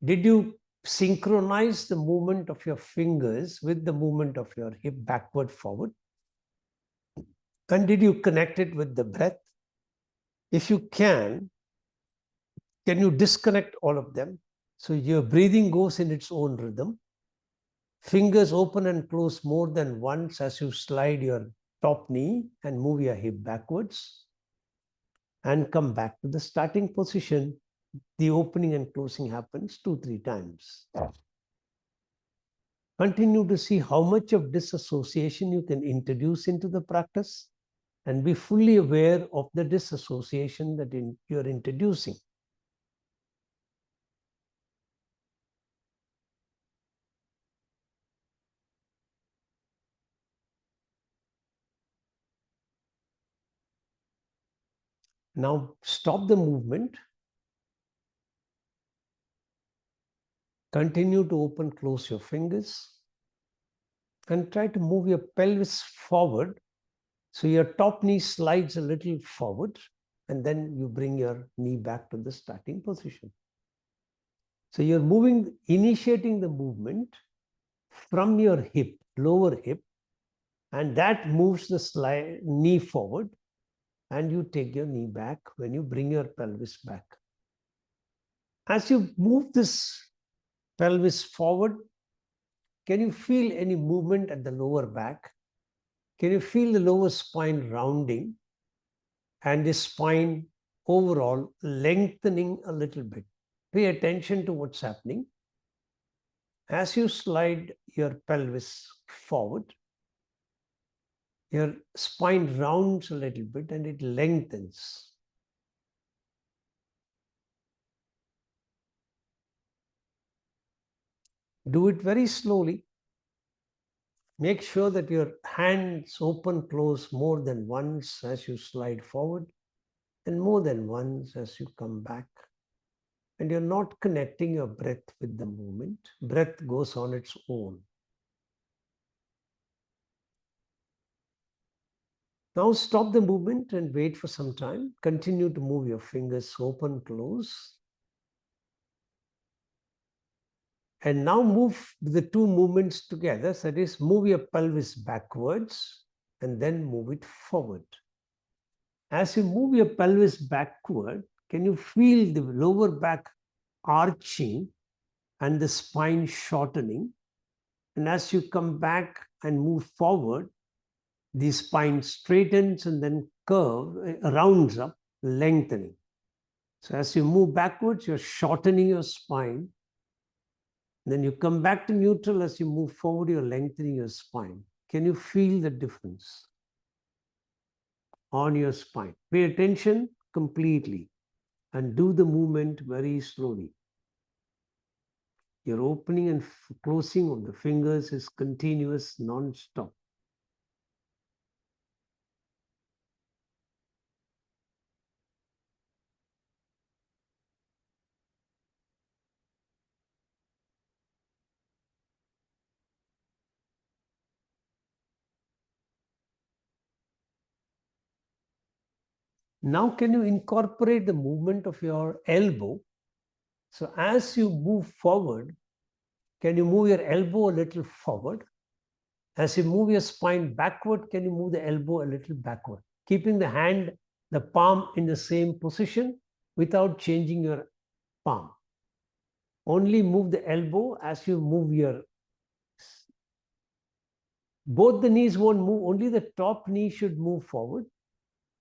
did you synchronize the movement of your fingers with the movement of your hip backward forward? And did you connect it with the breath? If you can you disconnect all of them? So your breathing goes in its own rhythm. Fingers open and close more than once as you slide your top knee and move your hip backwards. And come back to the starting position. The opening and closing happens 2-3 times. Continue to see how much of disassociation you can introduce into the practice and be fully aware of the disassociation that you're introducing. Now stop the movement. Continue to open, close your fingers. And try to move your pelvis forward. So your top knee slides a little forward. And then you bring your knee back to the starting position. So you're initiating the movement from your hip, lower hip. And that moves the knee forward. And you take your knee back when you bring your pelvis back. As you move this pelvis forward, can you feel any movement at the lower back? Can you feel the lower spine rounding and the spine overall lengthening a little bit? Pay attention to what's happening. As you slide your pelvis forward, your spine rounds a little bit and it lengthens. Do it very slowly. Make sure that your hands open, close more than once as you slide forward and more than once as you come back. And you're not connecting your breath with the movement. Breath goes on its own. Now stop the movement and wait for some time. Continue to move your fingers open, close. And now move the two movements together. So that is, move your pelvis backwards and then move it forward. As you move your pelvis backward, can you feel the lower back arching and the spine shortening? And as you come back and move forward, the spine straightens and then rounds up, lengthening. So as you move backwards, you're shortening your spine. Then you come back to neutral. As you move forward, you're lengthening your spine. Can you feel the difference on your spine? Pay attention completely. and do the movement very slowly. Your opening and closing of the fingers is continuous, non-stop. Now, can you incorporate the movement of your elbow? So as you move forward, can you move your elbow a little forward? As you move your spine backward, can you move the elbow a little backward? Keeping the hand, the palm in the same position without changing your palm. Only move the elbow as you move your... Both the knees won't move, only the top knee should move forward.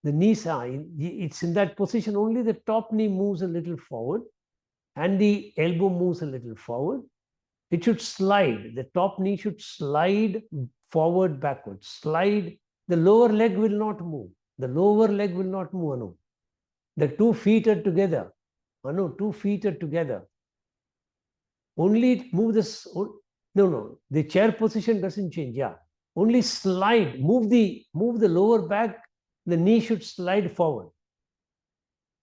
The knees are, it's in that position, only the top knee moves a little forward and the elbow moves a little forward. It should slide. The top knee should slide forward, backward. Slide. The lower leg will not move. The lower leg will not move, Anu. The 2 feet are together. Anu, 2 feet are together. Only move this. No. The chair position doesn't change. Yeah. Only slide. Move the lower back. The knee should slide forward.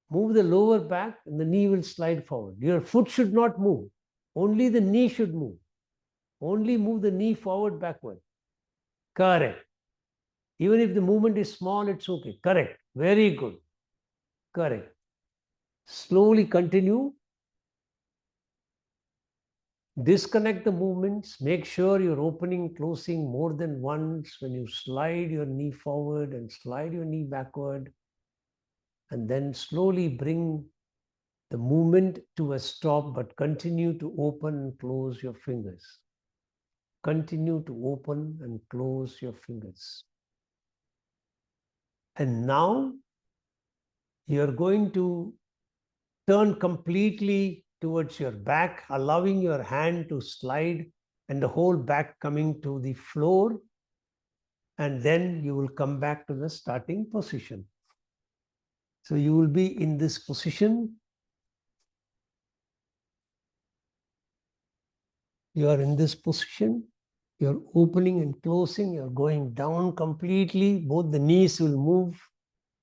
Move the lower back and the knee will slide forward. Your foot should not move. Only the knee should move. Only move the knee forward, backward. Correct. Even if the movement is small, it's okay. Correct. Very good. Correct. Slowly continue. Disconnect the movements. Make sure you're opening, closing more than once when you slide your knee forward and slide your knee backward. And then slowly bring the movement to a stop, but continue to open and close your fingers. Continue to open and close your fingers. And now you're going to turn completely towards your back, allowing your hand to slide and the whole back coming to the floor. And then you will come back to the starting position. So you will be in this position. You are in this position. You're opening and closing. You're going down completely. Both the knees will move.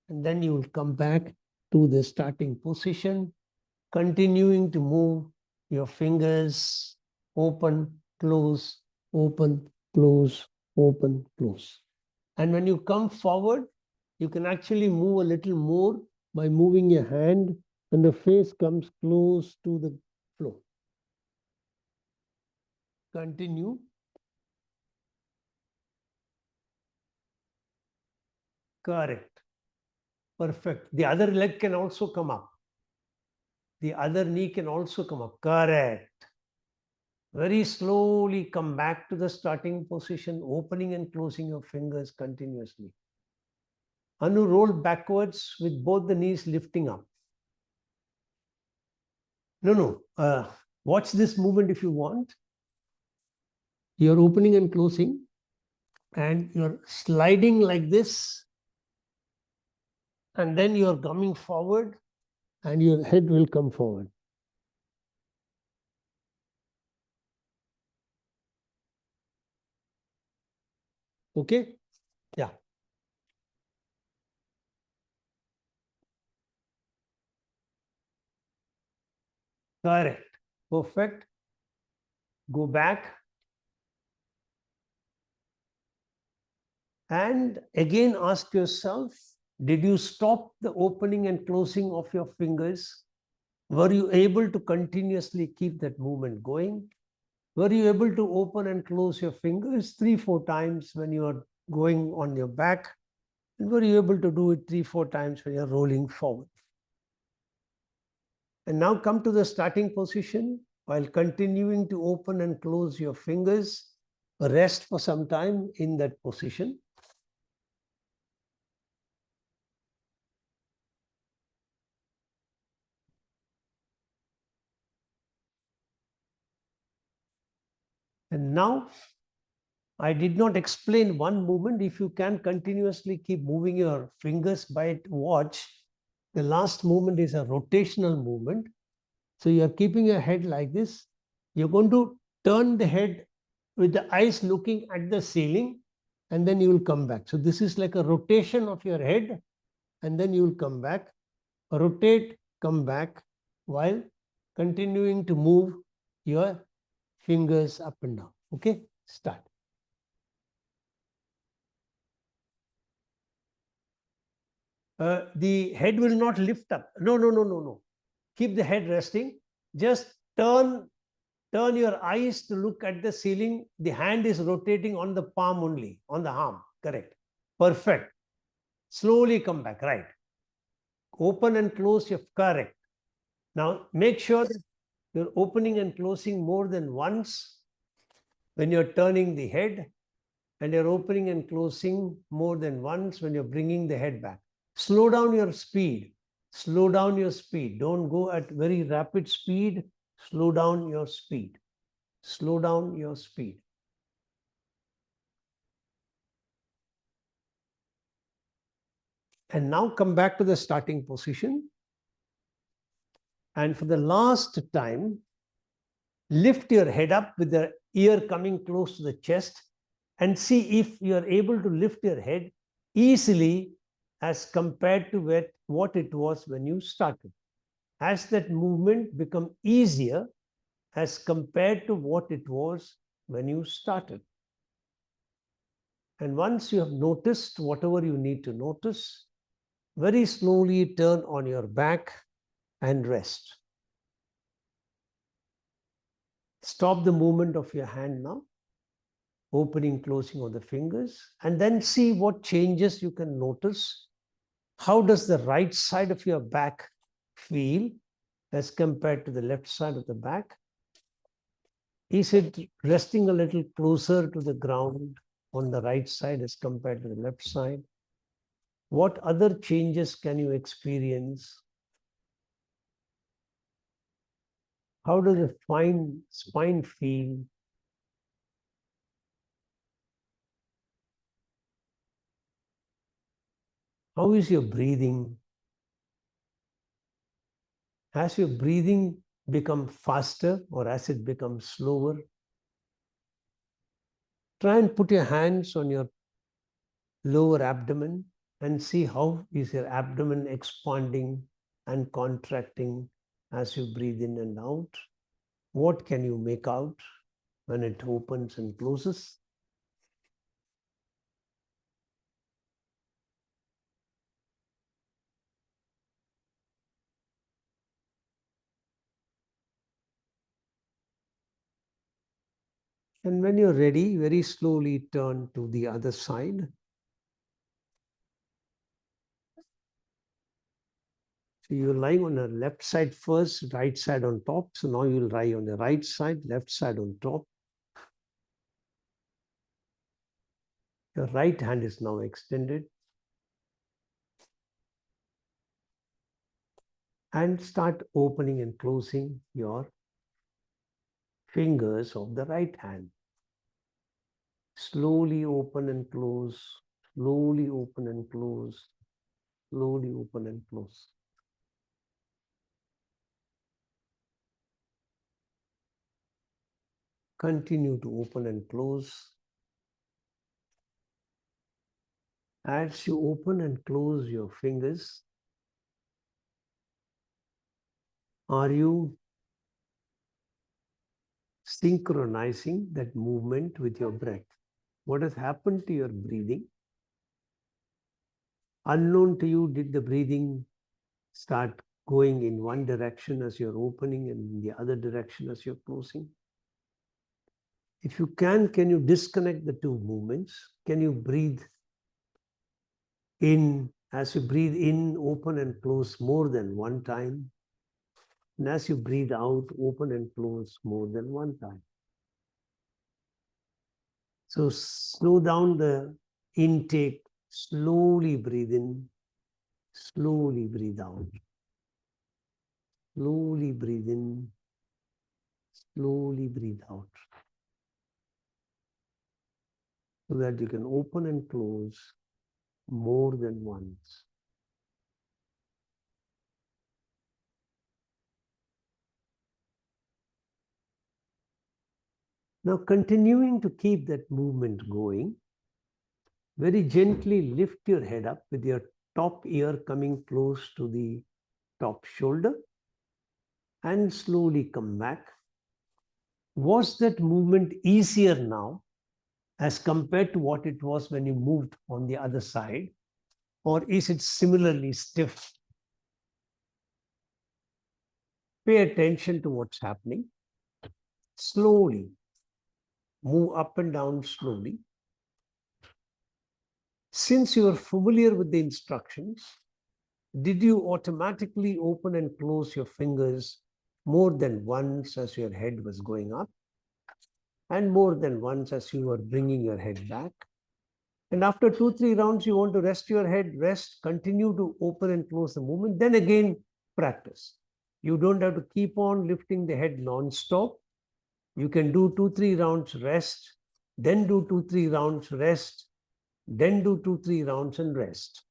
And then you will come back to the starting position, continuing to move your fingers, open, close, open, close, open, close. And when you come forward, you can actually move a little more by moving your hand, and the face comes close to the floor. Continue. Correct. Perfect. The other leg can also come up. The other knee can also come up. Correct. Very slowly come back to the starting position, opening and closing your fingers continuously. Anu, roll backwards with both the knees lifting up. No. Watch this movement if you want. You're opening and closing, and you're sliding like this, and then you're coming forward, and your head will come forward. Okay? Yeah. Correct. Perfect. Go back. And again ask yourself, did you stop the opening and closing of your fingers? Were you able to continuously keep that movement going? Were you able to open and close your fingers 3-4 times when you are going on your back? And were you able to do it 3-4 times when you're rolling forward? And now come to the starting position while continuing to open and close your fingers. Rest for some time in that position. And now, I did not explain one movement. If you can continuously keep moving your fingers by it, watch. The last movement is a rotational movement. So you are keeping your head like this. You're going to turn the head with the eyes looking at the ceiling, and then you will come back. So this is like a rotation of your head, and then you will come back, rotate, come back, while continuing to move your fingers up and down. Okay, start. The head will not lift up. No, no, no, no, no. Keep the head resting. Just turn your eyes to look at the ceiling. The hand is rotating on the palm only, on the arm. Correct. Perfect. Slowly come back. Right. Open and close your correct. Now make sure that you're opening and closing more than once when you're turning the head, and you're opening and closing more than once when you're bringing the head back. Slow down your speed. Slow down your speed. Don't go at very rapid speed. Slow down your speed. Slow down your speed. And now come back to the starting position. And for the last time, lift your head up with the ear coming close to the chest, and see if you are able to lift your head easily as compared to what it was when you started. Has that movement become easier as compared to what it was when you started? And once you have noticed whatever you need to notice, very slowly turn on your back and rest. Stop the movement of your hand now, opening, closing of the fingers, and then see what changes you can notice. How does the right side of your back feel as compared to the left side of the back? Is it resting a little closer to the ground on the right side as compared to the left side? What other changes can you experience? How does the spine feel? How is your breathing? Has your breathing become faster, or has it become slower? Try and put your hands on your lower abdomen and see how is your abdomen expanding and contracting as you breathe in and out. What can you make out when it opens and closes? And when you're ready, very slowly turn to the other side. So you're lying on the left side first, right side on top. So now you'll lie on the right side, left side on top. Your right hand is now extended. And start opening and closing your fingers of the right hand. Slowly open and close, slowly open and close, slowly open and close. Continue to open and close. As you open and close your fingers, are you synchronizing that movement with your breath? What has happened to your breathing? Unknown to you, did the breathing start going in one direction as you're opening and in the other direction as you're closing? If you can you disconnect the two movements? Can you breathe in, as you breathe in, open and close more than one time? And as you breathe out, open and close more than one time. So slow down the intake, slowly breathe in, slowly breathe out. Slowly breathe in, slowly breathe out. So that you can open and close more than once. Now, continuing to keep that movement going, very gently lift your head up with your top ear coming close to the top shoulder and slowly come back. Was that movement easier now as compared to what it was when you moved on the other side? Or is it similarly stiff? Pay attention to what's happening. Slowly move up and down slowly. Since you are familiar with the instructions, did you automatically open and close your fingers more than once as your head was going up and more than once as you were bringing your head back? And after 2-3 rounds, you want to rest your head, rest, continue to open and close the movement. Then again, practice. You don't have to keep on lifting the head non-stop. You can do 2-3 rounds, rest, then do 2-3 rounds, rest, then do 2-3 rounds and rest.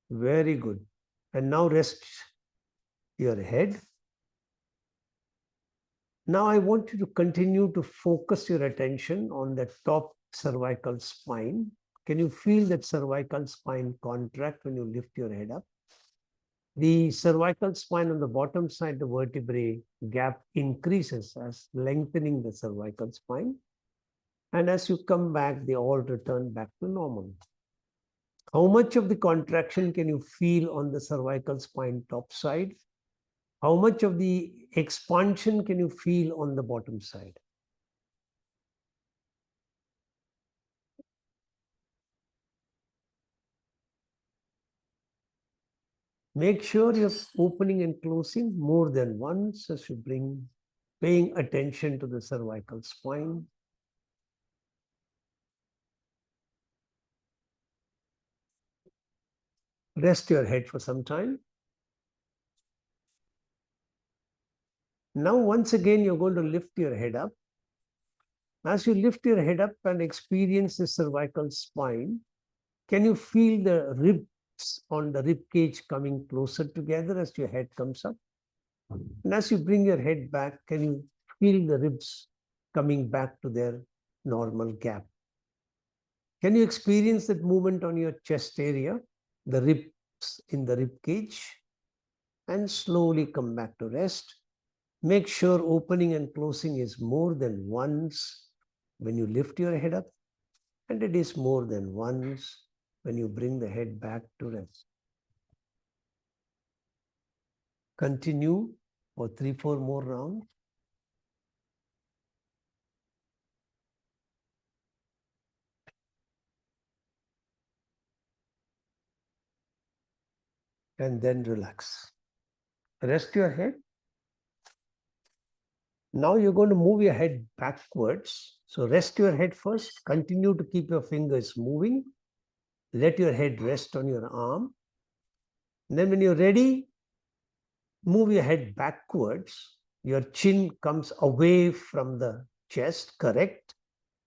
Very good. And now rest your head. Now I want you to continue to focus your attention on the top cervical spine. Can you feel that cervical spine contract when you lift your head up? The cervical spine on the bottom side, the vertebrae gap increases as lengthening the cervical spine. And as you come back, they all return back to normal. How much of the contraction can you feel on the cervical spine top side? How much of the expansion can you feel on the bottom side? Make sure you're opening and closing more than once as you bring, paying attention to the cervical spine. Rest your head for some time. Now, once again, you're going to lift your head up. As you lift your head up and experience the cervical spine, can you feel the ribs on the rib cage coming closer together as your head comes up? And as you bring your head back, can you feel the ribs coming back to their normal gap? Can you experience that movement on your chest area, the ribs in the rib cage? And slowly come back to rest. Make sure opening and closing is more than once when you lift your head up, and it is more than once when you bring the head back to rest. Continue for 3-4 more rounds. And then relax. Rest your head. Now you're going to move your head backwards. So rest your head first. Continue to keep your fingers moving. Let your head rest on your arm. And then when you're ready, move your head backwards. Your chin comes away from the chest, correct?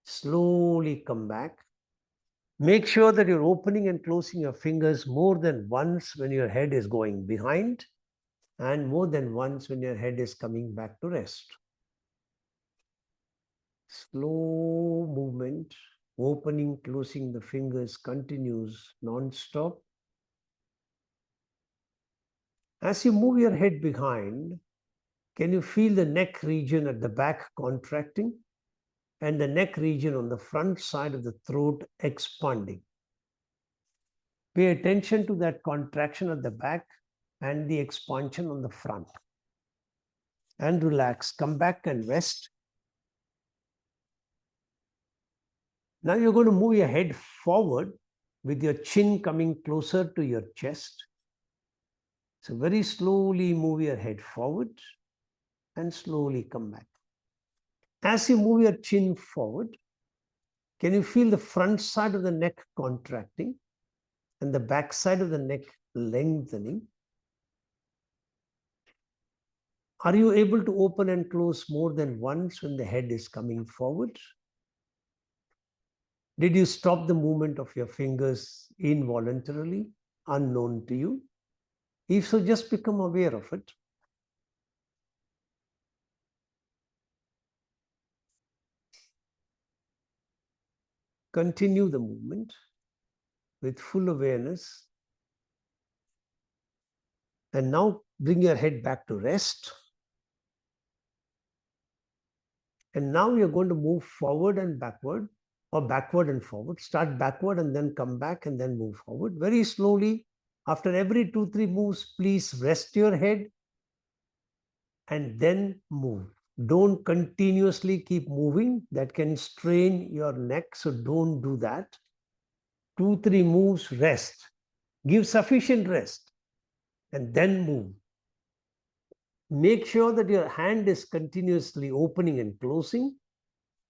Slowly come back. Make sure that you're opening and closing your fingers more than once when your head is going behind and more than once when your head is coming back to rest. Slow movement, opening, closing the fingers continues non-stop. As you move your head behind, can you feel the neck region at the back contracting and the neck region on the front side of the throat expanding? Pay attention to that contraction at the back and the expansion on the front. And relax. Come back and rest. Now you're going to move your head forward with your chin coming closer to your chest. So very slowly move your head forward and slowly come back. As you move your chin forward, can you feel the front side of the neck contracting and the back side of the neck lengthening? Are you able to open and close more than once when the head is coming forward? Did you stop the movement of your fingers involuntarily, unknown to you? If so, just become aware of it. Continue the movement with full awareness. And now bring your head back to rest. And now you're going to move forward and backward, or backward and forward. Start backward and then come back and then move forward. Very slowly, after every 2-3 moves, please rest your head and then move. Don't continuously keep moving. That can strain your neck, so don't do that. 2-3 moves, rest. Give sufficient rest and then move. Make sure that your hand is continuously opening and closing,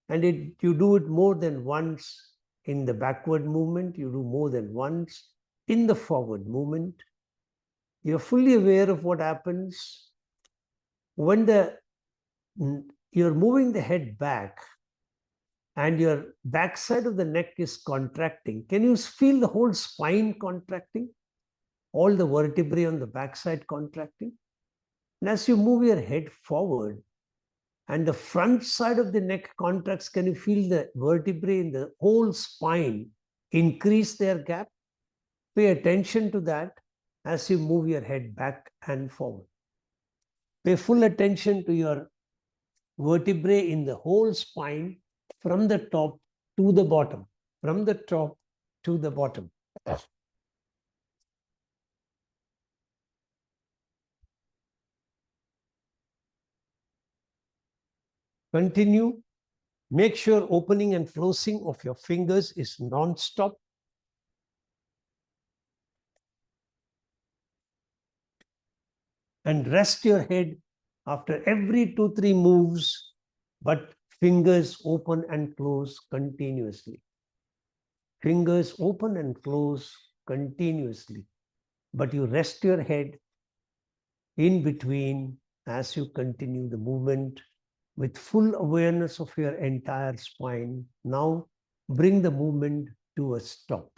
and you do it more than once in the backward movement. You do more than once in the forward movement. You're fully aware of what happens when you're moving the head back and your backside of the neck is contracting. Can you feel the whole spine contracting? All the vertebrae on the backside contracting? And as you move your head forward and the front side of the neck contracts, can you feel the vertebrae in the whole spine increase their gap? Pay attention to that as you move your head back and forward. Pay full attention to your vertebrae in the whole spine from the top to the bottom. From the top to the bottom. Continue. Make sure opening and closing of your fingers is non-stop. And rest your head after every 2-3 moves, but fingers open and close continuously. Fingers open and close continuously. But you rest your head in between as you continue the movement with full awareness of your entire spine. Now bring the movement to a stop.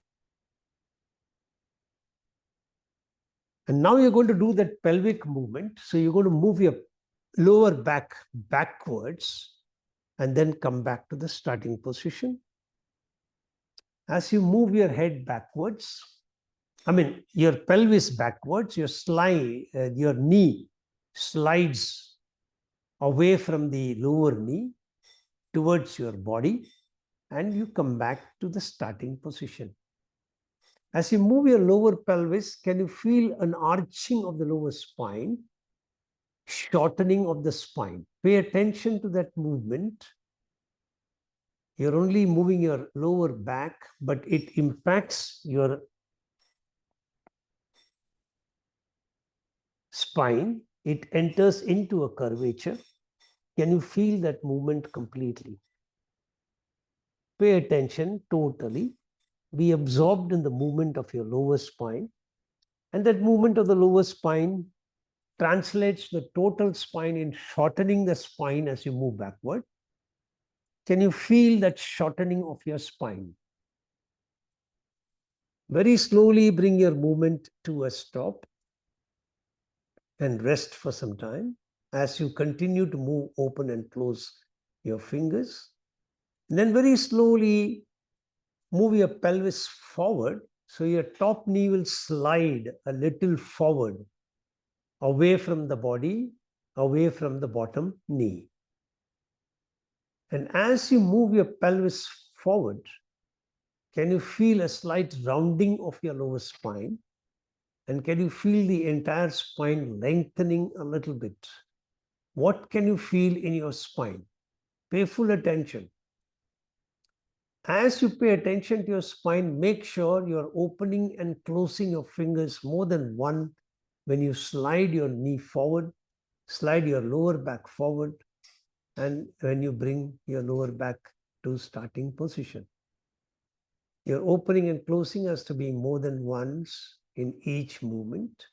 And now you're going to do that pelvic movement. So you're going to move your lower back backwards and then come back to the starting position. As you move your head backwards, your pelvis backwards, your knee slides away from the lower knee towards your body, and you come back to the starting position. As you move your lower pelvis, can you feel an arching of the lower spine, shortening of the spine? Pay attention to that movement. You're only moving your lower back, but it impacts your spine. It enters into a curvature. Can you feel that movement completely? Pay attention totally. Be absorbed in the movement of your lower spine. And that movement of the lower spine translates the total spine in shortening the spine as you move backward. Can you feel that shortening of your spine? Very slowly bring your movement to a stop and rest for some time as you continue to move, open and close your fingers. And then very slowly move your pelvis forward, so your top knee will slide a little forward, away from the body, away from the bottom knee. And as you move your pelvis forward, can you feel a slight rounding of your lower spine? And can you feel the entire spine lengthening a little bit? What can you feel in your spine? Pay full attention. As you pay attention to your spine, make sure you're opening and closing your fingers more than one when you slide your knee forward, slide your lower back forward, and when you bring your lower back to starting position. Your opening and closing has to be more than once in each movement.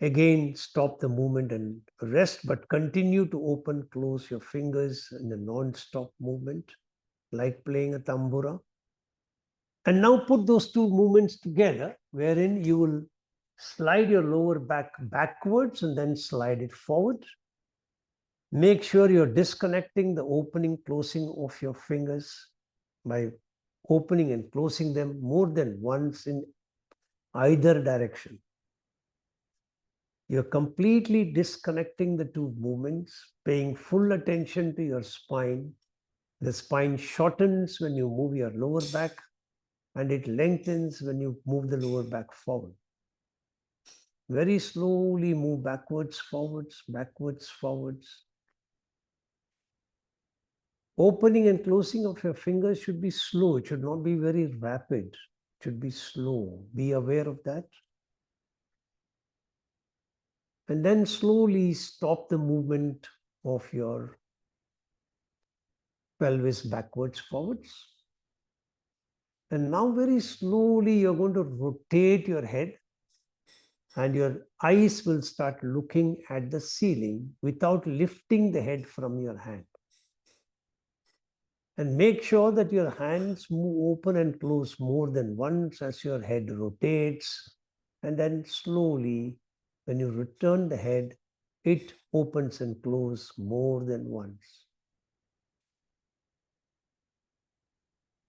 Again, stop the movement and rest, but continue to open, close your fingers in the non-stop movement. like playing a tambura. And now put those two movements together, wherein you will slide your lower back backwards and then slide it forward. Make sure you're disconnecting the opening, closing of your fingers by opening and closing them more than once in either direction. You're completely disconnecting the two movements, paying full attention to your spine. The spine shortens when you move your lower back, and it lengthens when you move the lower back forward. Very slowly move backwards, forwards, backwards, forwards. Opening and closing of your fingers should be slow. It should not be very rapid. It should be slow. Be aware of that. And then slowly stop the movement of your pelvis backwards, forwards. And now very slowly you're going to rotate your head, and your eyes will start looking at the ceiling without lifting the head from your hand. And make sure that your hands move open and close more than once as your head rotates. And then slowly, when you return the head, it opens and closes more than once.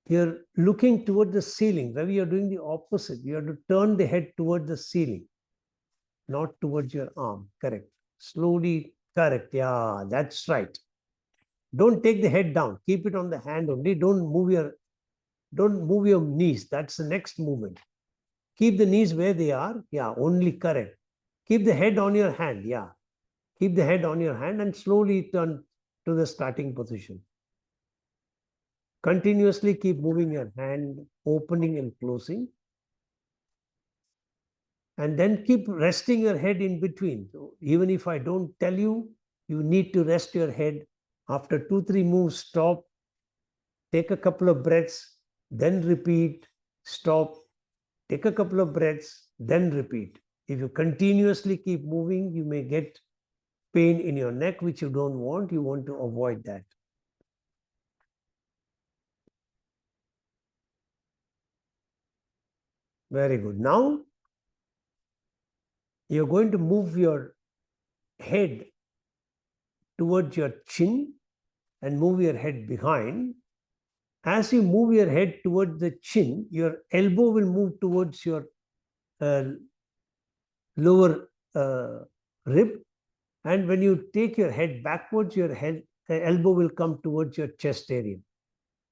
You're looking toward the ceiling. Ravi, you're doing the opposite. You have to turn the head toward the ceiling, not towards your arm. Correct. Slowly, correct. Yeah, that's right. Don't take the head down. Keep it on the hand only. Don't move your knees. That's the next movement. Keep the knees where they are. Yeah, only correct. Keep the head on your hand. Yeah. Keep the head on your hand and slowly turn to the starting position. Continuously keep moving your hand, opening and closing. And then keep resting your head in between. So even if I don't tell you, you need to rest your head. After 2-3 moves, stop. Take a couple of breaths, then repeat, stop. Take a couple of breaths, then repeat. If you continuously keep moving, you may get pain in your neck, which you don't want. You want to avoid that. Very good. Now, you're going to move your head towards your chin and move your head behind. As you move your head towards the chin, your elbow will move towards your lower rib. And when you take your head backwards, your elbow will come towards your chest area.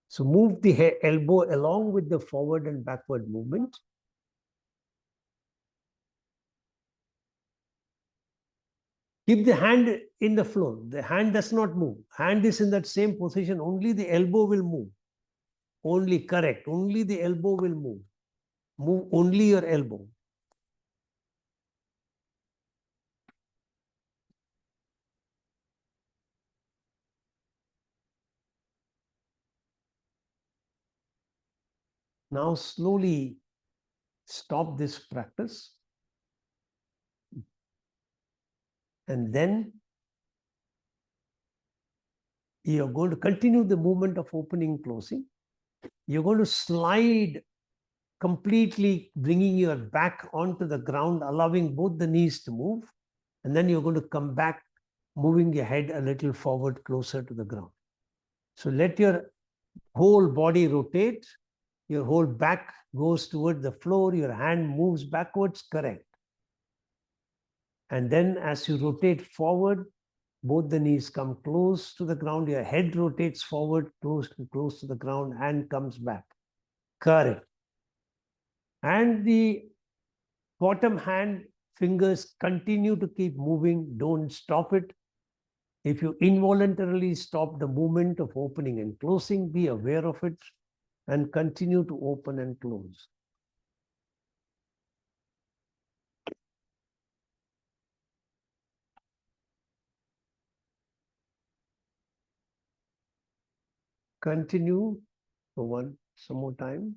So move the elbow along with the forward and backward movement. Keep the hand in the floor. The hand does not move. Hand is in that same position. Only the elbow will move. Only correct. Only the elbow will move. Move only your elbow. Now slowly stop this practice. And then you're going to continue the movement of opening, closing. You're going to slide completely, bringing your back onto the ground, allowing both the knees to move. And then you're going to come back, moving your head a little forward, closer to the ground. So let your whole body rotate. Your whole back goes toward the floor. Your hand moves backwards, correct. And then as you rotate forward, both the knees come close to the ground. Your head rotates forward, close to the ground, hand comes back. Correct. And the bottom hand fingers continue to keep moving. Don't stop it. If you involuntarily stop the movement of opening and closing, be aware of it and continue to open and close. Continue for some more time.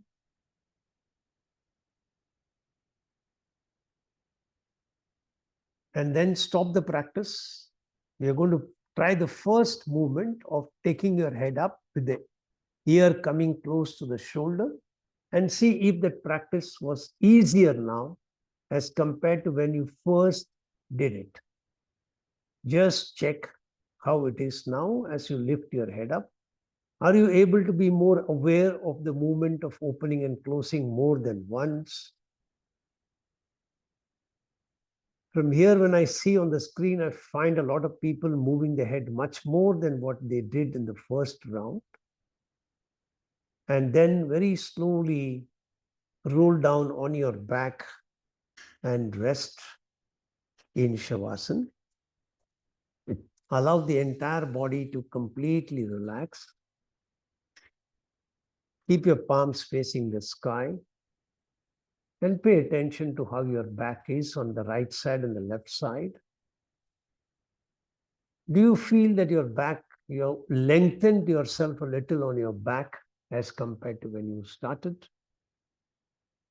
And then stop the practice. We are going to try the first movement of taking your head up with the ear coming close to the shoulder, and see if that practice was easier now as compared to when you first did it. Just check how it is now as you lift your head up. Are you able to be more aware of the movement of opening and closing more than once? From here, when I see on the screen, I find a lot of people moving the head much more than what they did in the first round. And then very slowly roll down on your back and rest in Shavasana. Allow the entire body to completely relax. Keep your palms facing the sky and pay attention to how your back is on the right side and the left side. Do you feel that your back, you lengthened yourself a little on your back as compared to when you started?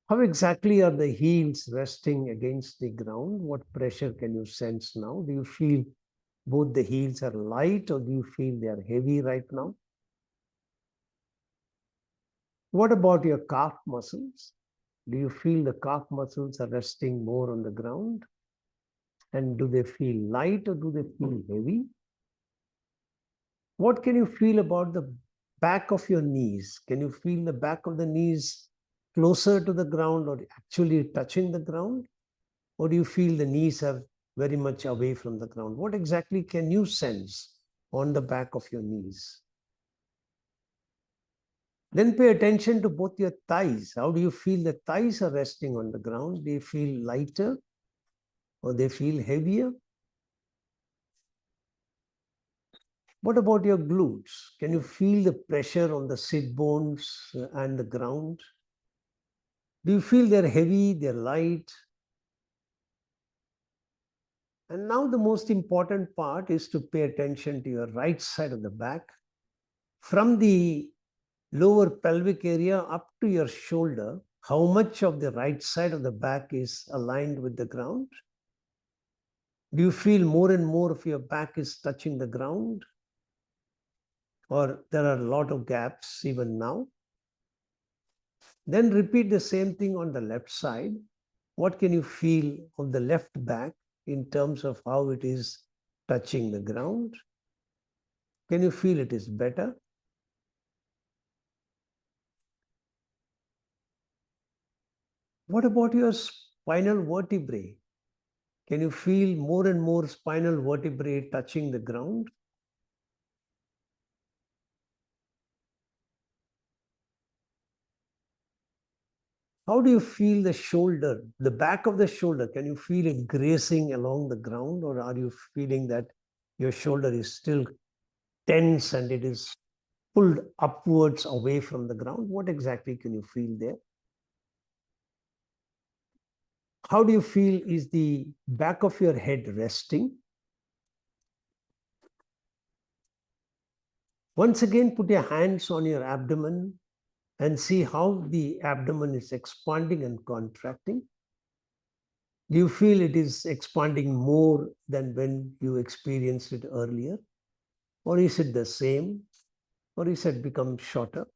How exactly are the heels resting against the ground? What pressure can you sense now? Do you feel both the heels are light, or do you feel they are heavy right now? What about your calf muscles? Do you feel the calf muscles are resting more on the ground? And do they feel light or do they feel heavy? What can you feel about the back of your knees? Can you feel the back of the knees closer to the ground or actually touching the ground? Or do you feel the knees are very much away from the ground? What exactly can you sense on the back of your knees? Then pay attention to both your thighs. How do you feel the thighs are resting on the ground? Do you feel lighter or they feel heavier? What about your glutes? Can you feel the pressure on the sit bones and the ground? Do you feel they're heavy, they're light? And now the most important part is to pay attention to your right side of the back. From the lower pelvic area up to your shoulder, how much of the right side of the back is aligned with the ground? Do you feel more and more of your back is touching the ground? Or there are a lot of gaps even now? Then repeat the same thing on the left side. What can you feel on the left back in terms of how it is touching the ground? Can you feel it is better? What about your spinal vertebrae? Can you feel more and more spinal vertebrae touching the ground? How do you feel the shoulder, the back of the shoulder? Can you feel it grazing along the ground, or are you feeling that your shoulder is still tense and it is pulled upwards away from the ground? What exactly can you feel there? How do you feel is the back of your head resting? Once again, put your hands on your abdomen and see how the abdomen is expanding and contracting. Do you feel it is expanding more than when you experienced it earlier? Or is it the same? Or is it become shorter?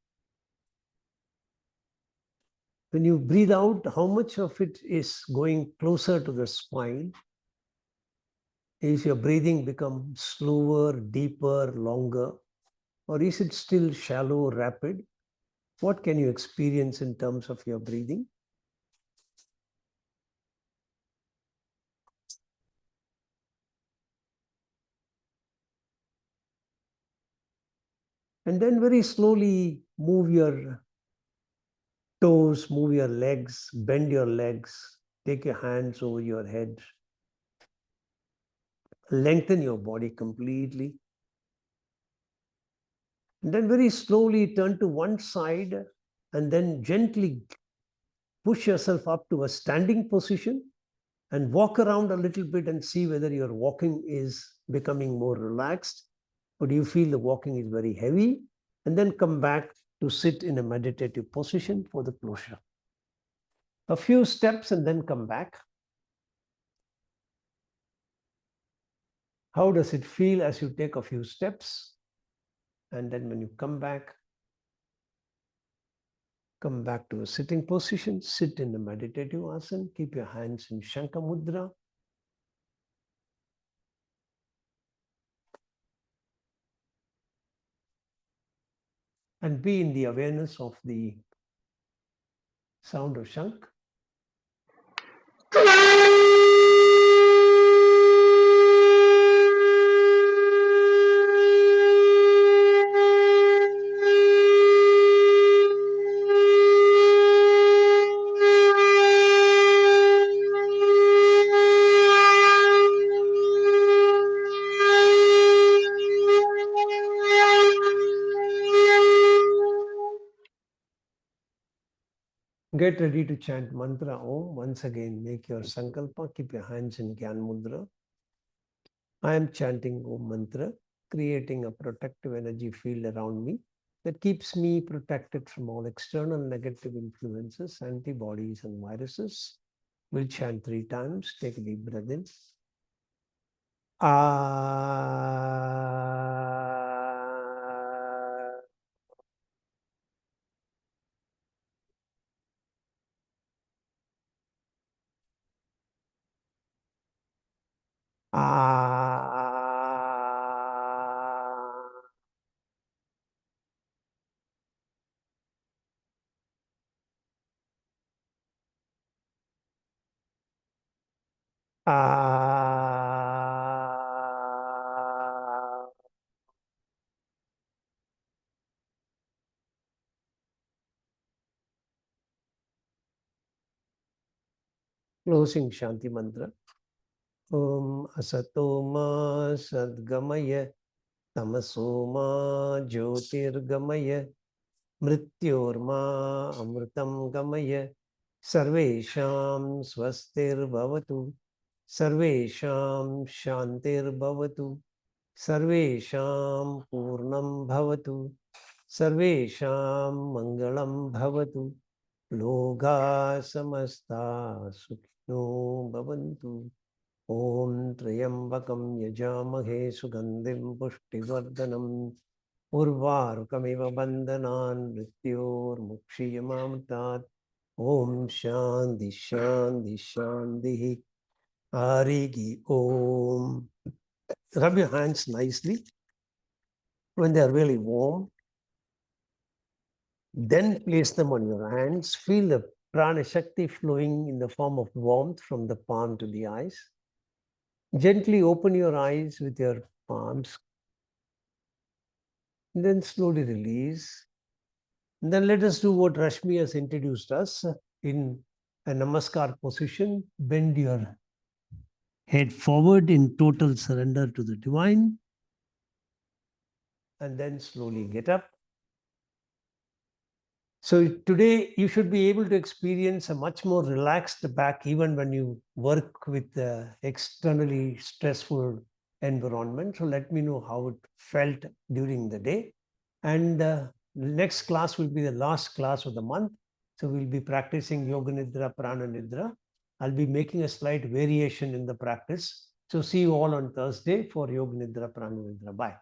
When you breathe out, how much of it is going closer to the spine? Is your breathing become slower, deeper, longer? Or is it still shallow, rapid? What can you experience in terms of your breathing? And then very slowly move your toes, move your legs, bend your legs, take your hands over your head. Lengthen your body completely. And then very slowly turn to one side and then gently push yourself up to a standing position and walk around a little bit and see whether your walking is becoming more relaxed, or do you feel the walking is very heavy? And then come back to sit in a meditative position for the closure. A few steps and then come back. How does it feel as you take a few steps? And then when you come back, Come back to a sitting position. Sit in a meditative asana. Keep your hands in Shankha Mudra. And be in the awareness of the sound of Shankh. Get ready to chant mantra Om. Once again, make your sankalpa. Keep your hands in Gyan Mudra. I am chanting Om mantra, creating a protective energy field around me that keeps me protected from all external negative influences, antibodies, and viruses. We'll chant 3 times. Take a deep breath in. Closing Shanti Mantra. Om Asatoma Sadgamaya Tamasoma Jyotirgamaya Mrityorma Amritam Gamaya Sarvesham Swastir Bhavatu Sarvesham Shantir Bhavatu Sarvesham Purnam Bhavatu Sarvesham Mangalam Bhavatu Loga Samasta Sukhino Bhavantu Om Trayambakam Yajamahe Sugandhim Pushtivardhanam Urvarukamiva Bandhanan Mrityor Mukshiyamamtat Om Shanti Shanti Shanti Harigi Om. Rub your hands nicely when they are really warm. Then place them on your hands. Feel the prana shakti flowing in the form of warmth from the palm to the eyes. Gently open your eyes with your palms. Then slowly release. And then let us do what Rashmi has introduced us in a namaskar position. Bend your head forward in total surrender to the divine. And then slowly get up. So today you should be able to experience a much more relaxed back even when you work with the externally stressful environment. So let me know how it felt during the day. And next class will be the last class of the month. So we'll be practicing Yoga Nidra, Prana Nidra. I'll be making a slight variation in the practice. So see you all on Thursday for Yoga Nidra, Prana Nidra. Bye.